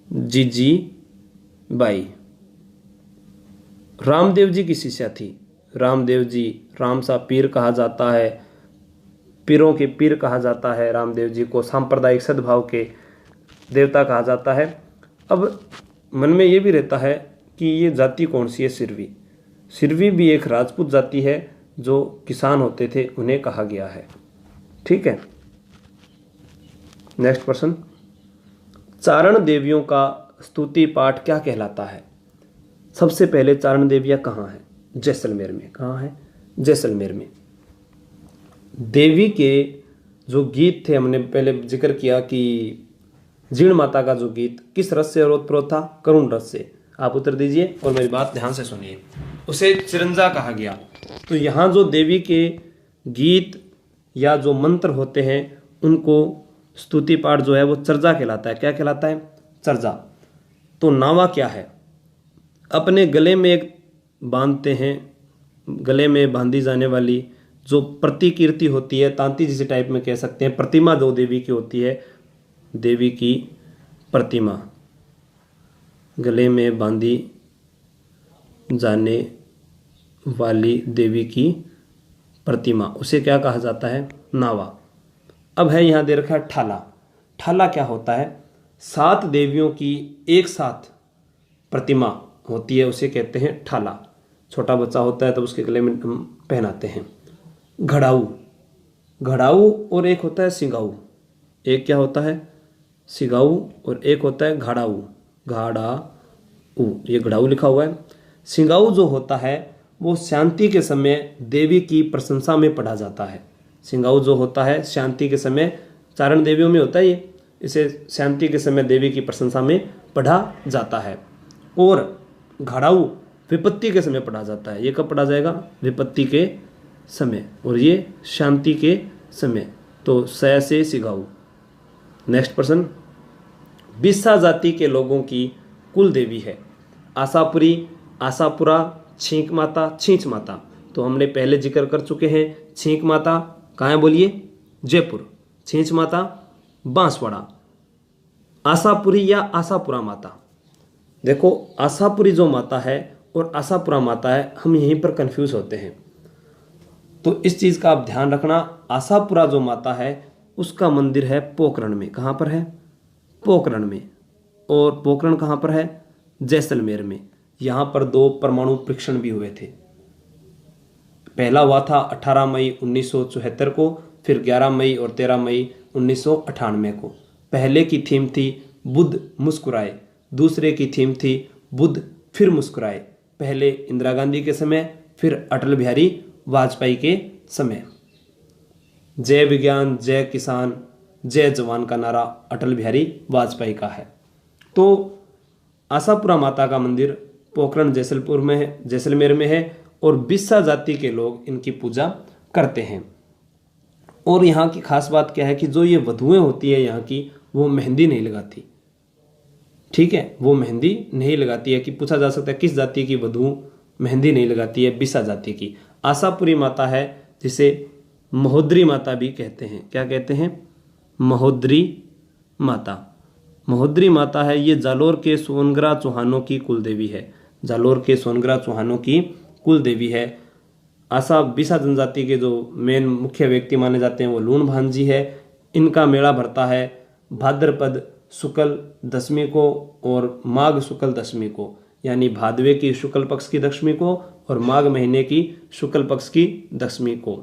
जीजीबाई। रामदेव जी की शिष्या थी। रामदेव जी, राम सा पीर कहा जाता है, पीरों के पीर कहा जाता है। रामदेव जी को सांप्रदायिक सद्भाव के देवता कहा जाता है। अब मन में ये भी रहता है कि ये जाति कौन सी है? सिरवी। सिरवी भी एक राजपूत जाति है। जो किसान होते थे उन्हें कहा गया है। ठीक है, नेक्स्ट प्रश्न। चारण देवियों का स्तुति पाठ क्या कहलाता है? सबसे पहले चारण देवियां कहाँ हैं? जैसलमेर में। कहाँ है? जैसलमेर में। देवी के जो गीत थे, हमने पहले जिक्र किया कि जीर्ण माता का जो गीत किस रस से ओतप्रोत था? करुण रस से। आप उत्तर दीजिए और मेरी बात ध्यान से सुनिए। उसे चिरंजा कहा गया। तो यहाँ जो देवी के गीत या जो मंत्र होते हैं उनको स्तुति पाठ जो है वो चर्चा कहलाता है। क्या कहलाता है? चर्चा। तो नावा क्या है? अपने गले में एक बांधते हैं, गले में बांधी जाने वाली जो प्रतिकीर्ति होती है, तांती जिसे टाइप में कह सकते हैं। प्रतिमा जो देवी की होती है, देवी की प्रतिमा, गले में बांधी जाने वाली देवी की प्रतिमा, उसे क्या कहा जाता है? नावा। अब है यहाँ दे रखा है ठाला। ठाला क्या होता है? 7 देवियों की एक साथ प्रतिमा होती है, उसे कहते हैं ठाला। छोटा बच्चा होता है तो उसके गले में हम पहनाते हैं। घड़ाऊ। घड़ाऊ और एक होता है सिंगाऊ। एक क्या होता है? सिगाऊ और एक होता है घाड़ाऊ। घाड़ाऊ, ये घड़ाऊ लिखा हुआ है। सिंगाऊ जो होता है वो शांति के समय देवी की प्रशंसा में पढ़ा जाता है। सिंगाऊ जो होता है शांति के समय, चारण देवियों में होता है ये, इसे शांति के समय देवी की प्रशंसा में पढ़ा जाता है। और घड़ाऊ विपत्ति के समय पढ़ा जाता है। ये कब पढ़ा जाएगा? विपत्ति के समय। और ये शांति के समय। तो स से सिगाऊ। नेक्स्ट प्रश्न। बिस्सा जाति के लोगों की कुल देवी है? आशापुरी, आशापुरा, छींक माता, छींच माता। तो हमने पहले जिक्र कर चुके हैं। छींक माता कहाँ है बोलिए? जयपुर। छींच माता बांसवाड़ा। आशापुरी या आशापुरा माता, देखो आशापुरी जो माता है और आशापुरा माता है, हम यहीं पर कंफ्यूज होते हैं। तो इस चीज़ का आप ध्यान रखना। आशापुरा जो माता है उसका मंदिर है पोखरण में। कहाँ पर है? पोखरण में। और पोखरण कहाँ पर है? जैसलमेर में। यहाँ पर 2 परमाणु परीक्षण भी हुए थे। पहला हुआ था 18 मई 1974 को, फिर 11 मई और 13 मई 1998 को। पहले की थीम थी बुद्ध मुस्कुराए, दूसरे की थीम थी बुद्ध फिर मुस्कुराए। पहले इंदिरा गांधी के समय, फिर अटल बिहारी वाजपेयी के समय। जय विज्ञान, जय किसान, जय जवान का नारा अटल बिहारी वाजपेयी का है। तो आशापुरा माता का मंदिर पोखरण जैसलमेर में है और बिस्सा जाति के लोग इनकी पूजा करते हैं। और यहाँ की खास बात क्या है कि जो ये वधुएं होती है यहाँ की, वो मेहंदी नहीं लगाती। ठीक है, वो मेहंदी नहीं लगाती है। कि पूछा जा सकता है किस जाति की वधु मेहंदी नहीं लगाती है? बिस्सा जाति की। आशापुरी माता है जिसे महोदरी माता भी कहते हैं। क्या कहते हैं? महोदरी माता। महोदरी माता है, ये जालोर के सोनग्रा चौहानों की कुलदेवी है। जालोर के सोनग्रा चौहानों की कुलदेवी है। आशा बिस्सा जनजाति के जो मेन मुख्य व्यक्ति माने जाते हैं वो लूण भान जी है। इनका मेला भरता है भाद्रपद शुक्ल दशमी को और माघ शुक्ल दशमी को, यानी भादवे की शुक्ल पक्ष की दशमी को और माघ महीने की शुक्ल पक्ष की दशमी को।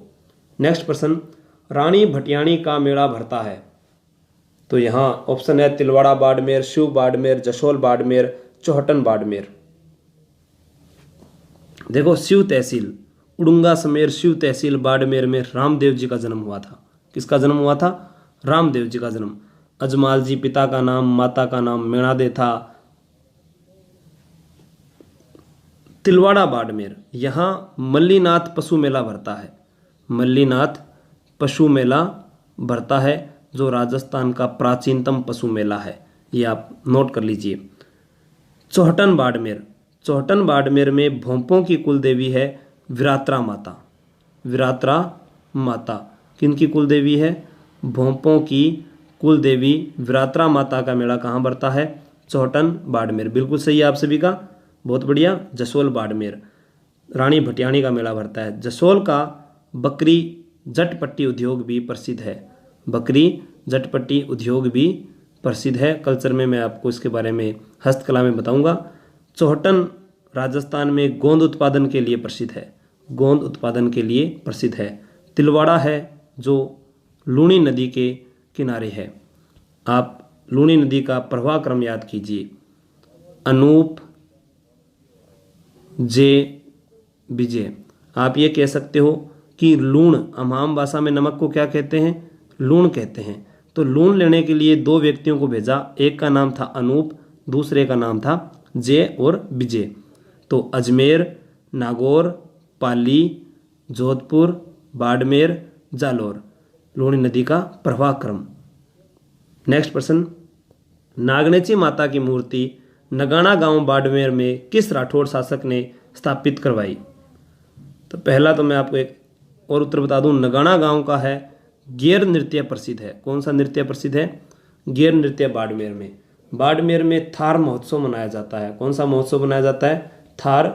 नेक्स्ट प्रश्न, रानी भटियाणी का मेला भरता है। तो यहाँ ऑप्शन है तिलवाड़ा बाड़मेर, शिव बाड़मेर, जसोल बाड़मेर, चौहटन बाड़मेर। देखो, शिव तहसील उड़ुंगा समेर शिव तहसील बाड़मेर में रामदेव जी का जन्म हुआ था। किसका जन्म हुआ था? रामदेव जी का जन्म। अजमाल जी पिता का नाम, माता का नाम मेणादे था। तिलवाड़ा बाड़मेर, यहाँ मल्लीनाथ पशु मेला भरता है। मल्लीनाथ पशु मेला भरता है जो राजस्थान का प्राचीनतम पशु मेला है। ये आप नोट कर लीजिए। चौहटन बाड़मेर, चौहटन बाड़मेर में भोंपों की कुलदेवी है विरात्रा माता। विरात्रा माता किनकी कुलदेवी है? भोंपों की कुलदेवी विरात्रा माता का मेला कहाँ भरता है? चौहटन बाड़मेर। बिल्कुल सही है आप सभी का, बहुत बढ़िया। जसोल बाड़मेर रानी भटियाणी का मेला भरता है। जसोल का बकरी जटपट्टी उद्योग भी प्रसिद्ध है। बकरी जटपट्टी उद्योग भी प्रसिद्ध है। कल्चर में मैं आपको इसके बारे में हस्तकला में बताऊंगा। चौहटन राजस्थान में गोंद उत्पादन के लिए प्रसिद्ध है। गोंद उत्पादन के लिए प्रसिद्ध है। तिलवाड़ा है जो लूणी नदी के किनारे है। आप लूणी नदी का प्रवाह क्रम याद कीजिए। अनूप, जे, विजय। आप ये कह सकते हो कि लूण, हम आम भाषा में नमक को क्या कहते हैं? लूण कहते हैं। तो लूण लेने के लिए दो व्यक्तियों को भेजा, एक का नाम था अनूप, दूसरे का नाम था जय और विजय। तो अजमेर, नागौर, पाली, जोधपुर, बाड़मेर, जालोर, लूणी नदी का प्रवाह क्रम। नेक्स्ट प्रश्न, नागनेची माता की मूर्ति नगाना गांव बाड़मेर में किस राठौड़ शासक ने स्थापित करवाई? तो पहला तो मैं आपको एक और उत्तर बता दूं, नगाना गांव का है गेर नृत्य प्रसिद्ध है। कौन सा नृत्य प्रसिद्ध है? गेर नृत्य बाड़मेर में। बाड़मेर में थार महोत्सव मनाया जाता है। कौन सा महोत्सव मनाया जाता है? थार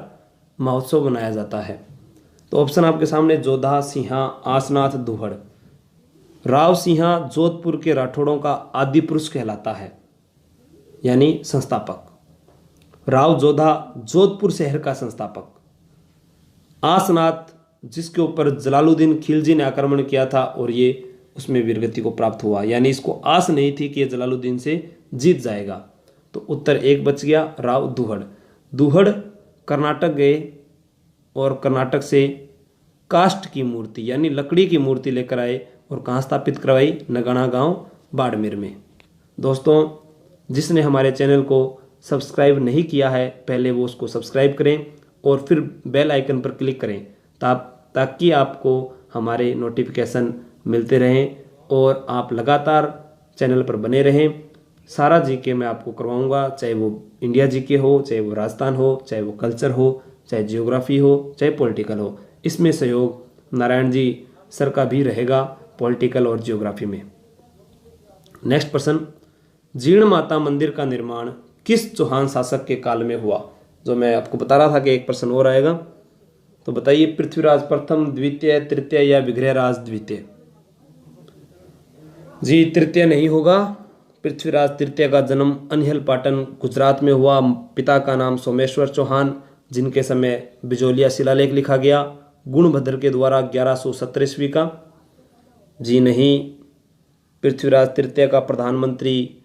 महोत्सव मनाया जाता है। तो ऑप्शन आपके सामने जोधा, सिंहा, आसनाथ, दुहड़। राव सिंहा जोधपुर के राठौड़ों का आदि पुरुष कहलाता है, यानी संस्थापक। राव जोधा जोधपुर शहर का संस्थापक। आसनाथ जिसके ऊपर जलालुद्दीन खिलजी ने आक्रमण किया था और ये उसमें वीरगति को प्राप्त हुआ, यानी इसको आस नहीं थी कि ये जलालुद्दीन से जीत जाएगा। तो उत्तर एक बच गया, राव दुहड़। दुहड़ कर्नाटक गए और कर्नाटक से काष्ठ की मूर्ति यानी लकड़ी की मूर्ति लेकर आए और कहाँ स्थापित करवाई? नगाना गांव बाड़मेर में। दोस्तों, जिसने हमारे चैनल को सब्सक्राइब नहीं किया है पहले वो उसको सब्सक्राइब करें और फिर बेल आइकन पर क्लिक करें ताकि आपको हमारे नोटिफिकेशन मिलते रहें और आप लगातार चैनल पर बने रहें। सारा जीके मैं आपको करवाऊंगा, चाहे वो इंडिया जीके हो, चाहे वो राजस्थान हो, चाहे वो कल्चर हो, चाहे जियोग्राफी हो, चाहे पॉलिटिकल हो। इसमें सहयोग नारायण जी सर का भी रहेगा पॉलिटिकल और जियोग्राफी में। नेक्स्ट प्रश्न, जीर्ण माता मंदिर का निर्माण किस चौहान शासक के काल में हुआ? जो मैं आपको बता रहा था कि एक प्रश्न और आएगा, तो बताइए पृथ्वीराज प्रथम, द्वितीय, तृतीय या विग्रहराज द्वितीय? जी तृतीय नहीं होगा। पृथ्वीराज तृतीय का जन्म अनहिल पाटन गुजरात में हुआ। पिता का नाम सोमेश्वर चौहान, जिनके समय बिजोलिया शिलालेख लिखा गया गुणभद्र के द्वारा 1117 ईस्वी का। जी नहीं, पृथ्वीराज तृतीय का प्रधानमंत्री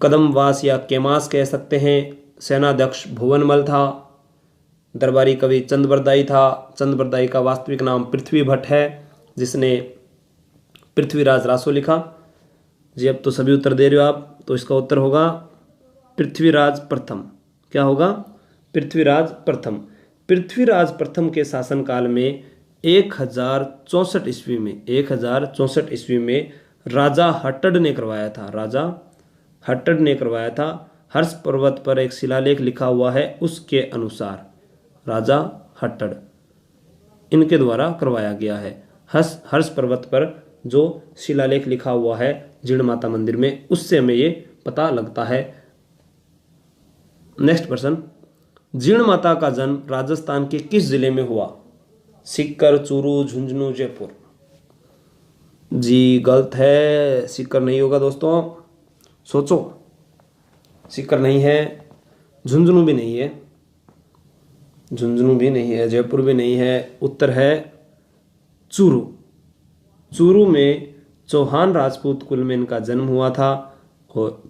कदमवास या केमास कह सकते हैं। सेनाध्यक्ष भुवनमल था। दरबारी कवि चंद्रबरदाई था। चंद्रबरदाई का वास्तविक नाम पृथ्वी भट्ट है, जिसने पृथ्वीराज रासो लिखा। जी अब तो सभी उत्तर दे रहे हो आप, तो इसका उत्तर होगा पृथ्वीराज प्रथम। क्या होगा? पृथ्वीराज प्रथम। पृथ्वीराज प्रथम के शासनकाल में 1064 ईस्वी में 1064 ईस्वी में राजा हट्टड़ ने करवाया था। राजा हट्टड़ ने करवाया था। हर्ष पर्वत पर एक शिलालेख लिखा हुआ है, उसके अनुसार राजा हट्टड़ इनके द्वारा करवाया गया है। हर्ष पर्वत पर जो शिलालेख लिखा हुआ है जीर्ण माता मंदिर में, उससे हमें ये पता लगता है। नेक्स्ट प्रश्न, जीर्ण माता का जन्म राजस्थान के किस जिले में हुआ? सीकर, चूरू, झुंझुनू, जयपुर। जी गलत है, सीकर नहीं होगा दोस्तों, सोचो। सीकर नहीं है, झुंझुनू भी नहीं है, झुंझुनू भी नहीं है, जयपुर भी नहीं है। उत्तर है चूरू। चूरू में चौहान राजपूत कुल में इनका जन्म हुआ था और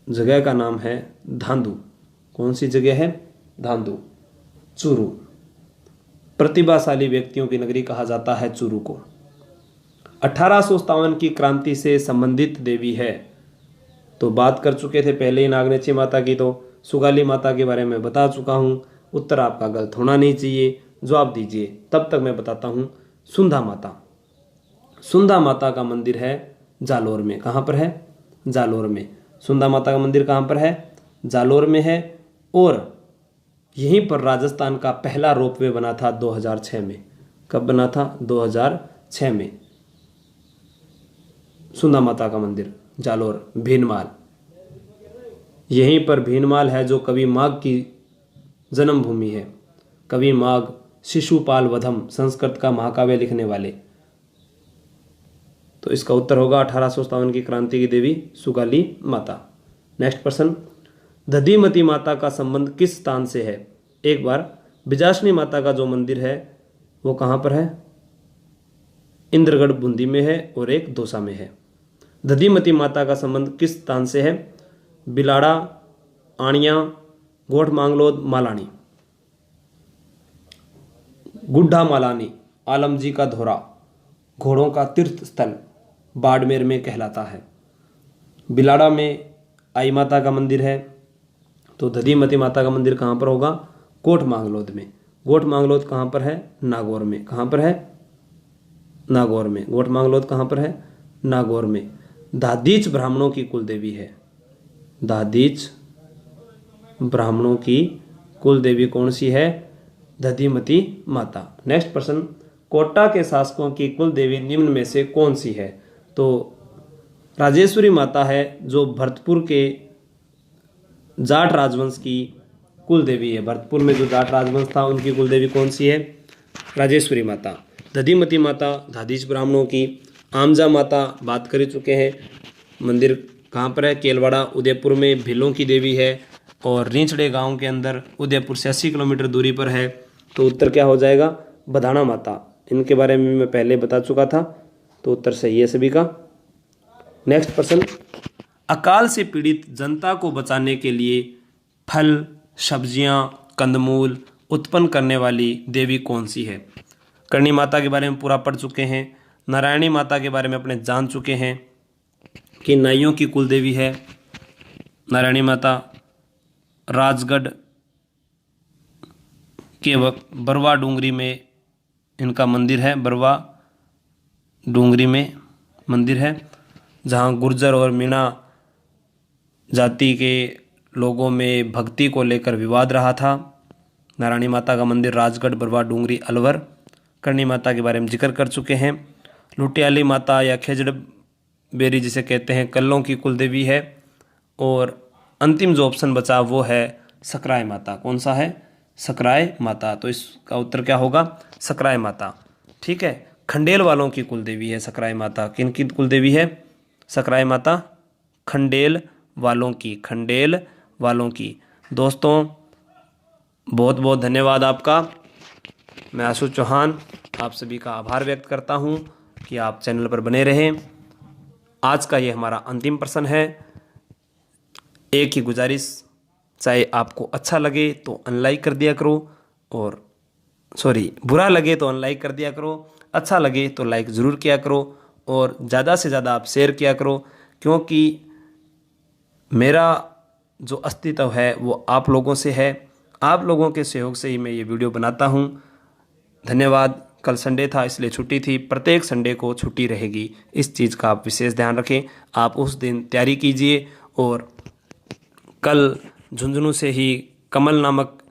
जगह का नाम है धांधु। कौन सी जगह है? धांधु, चूरू। प्रतिभाशाली व्यक्तियों की नगरी कहा जाता है चूरू को। 1857 की क्रांति से संबंधित देवी है, तो बात कर चुके थे पहले ही नागनेची माता की, तो सुगाली माता के बारे में बता चुका हूं। उत्तर आपका गलत होना नहीं चाहिए, जवाब दीजिए। तब तक मैं बताता हूं सुंधा माता। सुंधा माता का मंदिर है जालोर में। कहाँ पर है? जालोर में। सुंधा माता का मंदिर कहाँ पर है? जालोर में है। और यहीं पर राजस्थान का पहला रोपवे बना था 2006 में। कब बना था? 2006 में। सुंधा माता का मंदिर जालोर, भीनमाल। यहीं पर भीनमाल है जो कवि माघ की जन्मभूमि है। कवि माघ, शिशुपाल वधम संस्कृत का महाकाव्य लिखने वाले। तो इसका उत्तर होगा 1857 की क्रांति की देवी सुगाली माता। नेक्स्ट प्रश्न, दधिमती माता का संबंध किस स्थान से है? एक बार बिजासनी माता का जो मंदिर है वो कहाँ पर है? इंद्रगढ़ बूंदी में है और एक दौसा में है। दधिमती माता का संबंध किस स्थान से है? बिलाड़ा, आणिया, गोठ मांगलोद, मालानी। गुड्ढा मालानी आलमजी का धोरा, घोड़ों का तीर्थ स्थल, बाड़मेर में कहलाता है। बिलाड़ा में आई माता का मंदिर है, तो दधिमती माता का मंदिर कहाँ पर होगा? गोठ मांगलोद में। गोठ मांगलोद कहाँ पर है? नागौर में। कहाँ पर है? नागौर में। गोठ मांगलोद कहाँ पर है? नागौर में। दादीच ब्राह्मणों की कुल देवी है। दादीच ब्राह्मणों की कुल देवी कौन सी है? दधिमती माता। नेक्स्ट प्रश्न, कोटा के शासकों की कुल देवी निम्न में से कौन सी है? तो राजेश्वरी माता है जो भरतपुर के जाट राजवंश की कुल देवी है। भरतपुर में जो जाट राजवंश था उनकी कुल देवी कौन सी है? राजेश्वरी माता। दधिमती माता दादीच ब्राह्मणों की। आमजा माता बात कर चुके हैं। मंदिर कहाँ पर है? केलवाड़ा, उदयपुर में भीलों की देवी है और रींचड़े गांव के अंदर उदयपुर से 80 किलोमीटर दूरी पर है। तो उत्तर क्या हो जाएगा? बधाना माता। इनके बारे में मैं पहले बता चुका था, तो उत्तर सही है सभी का। नेक्स्ट प्रश्न, अकाल से पीड़ित जनता को बचाने के लिए फल, सब्जियां, कंदमूल उत्पन्न करने वाली देवी कौन सी है? करणी माता के बारे में पूरा पढ़ चुके हैं। नारायणी माता के बारे में अपने जान चुके हैं कि नाइयों की कुल देवी है नारायणी माता। राजगढ़ के बरवा डूंगरी में इनका मंदिर है। बरवा डूंगरी में मंदिर है, जहाँ गुर्जर और मीणा जाति के लोगों में भक्ति को लेकर विवाद रहा था। नारायणी माता का मंदिर राजगढ़, बरवा डूंगरी, अलवर। करणी माता के बारे में जिक्र कर चुके हैं। लुटियाली माता या खेजड़ बेरी जिसे कहते हैं, कल्लों की कुल देवी है। और अंतिम जो ऑप्शन बचा वो है सकराय माता। कौन सा है? सकराय माता। तो इसका उत्तर क्या होगा? सकराय माता। ठीक है। खंडेल वालों की कुल देवी है सकराय माता। किन की कुल देवी है सकराय माता? खंडेल वालों की। खंडेल वालों की। दोस्तों बहुत बहुत धन्यवाद आपका। मैं आशु चौहान आप सभी का आभार व्यक्त करता हूं कि आप चैनल पर बने रहें। आज का ये हमारा अंतिम प्रश्न है। एक ही गुजारिश, चाहे आपको अच्छा लगे तो अनलाइक कर दिया करो, और बुरा लगे तो अनलाइक कर दिया करो, अच्छा लगे तो लाइक ज़रूर किया करो, और ज़्यादा से ज़्यादा आप शेयर किया करो। क्योंकि मेरा जो अस्तित्व है वो आप लोगों से है। आप लोगों के सहयोग से ही मैं ये वीडियो बनाता हूँ। धन्यवाद। कल संडे था इसलिए छुट्टी थी, प्रत्येक संडे को छुट्टी रहेगी, इस चीज़ का आप विशेष ध्यान रखें। आप उस दिन तैयारी कीजिए। और कल झुंझुनू से ही कमल नामक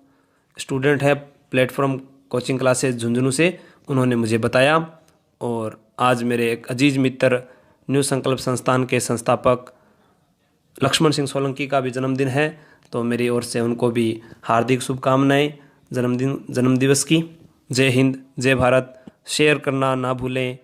स्टूडेंट है, प्लेटफॉर्म कोचिंग क्लासेस झुंझुनू से, उन्होंने मुझे बताया। और आज मेरे एक अजीज मित्र न्यू संकल्प संस्थान के संस्थापक लक्ष्मण सिंह सोलंकी का भी जन्मदिन है, तो मेरी ओर से उनको भी हार्दिक शुभकामनाएं जन्मदिवस की। जय हिंद, जय भारत। शेयर करना ना भूलें,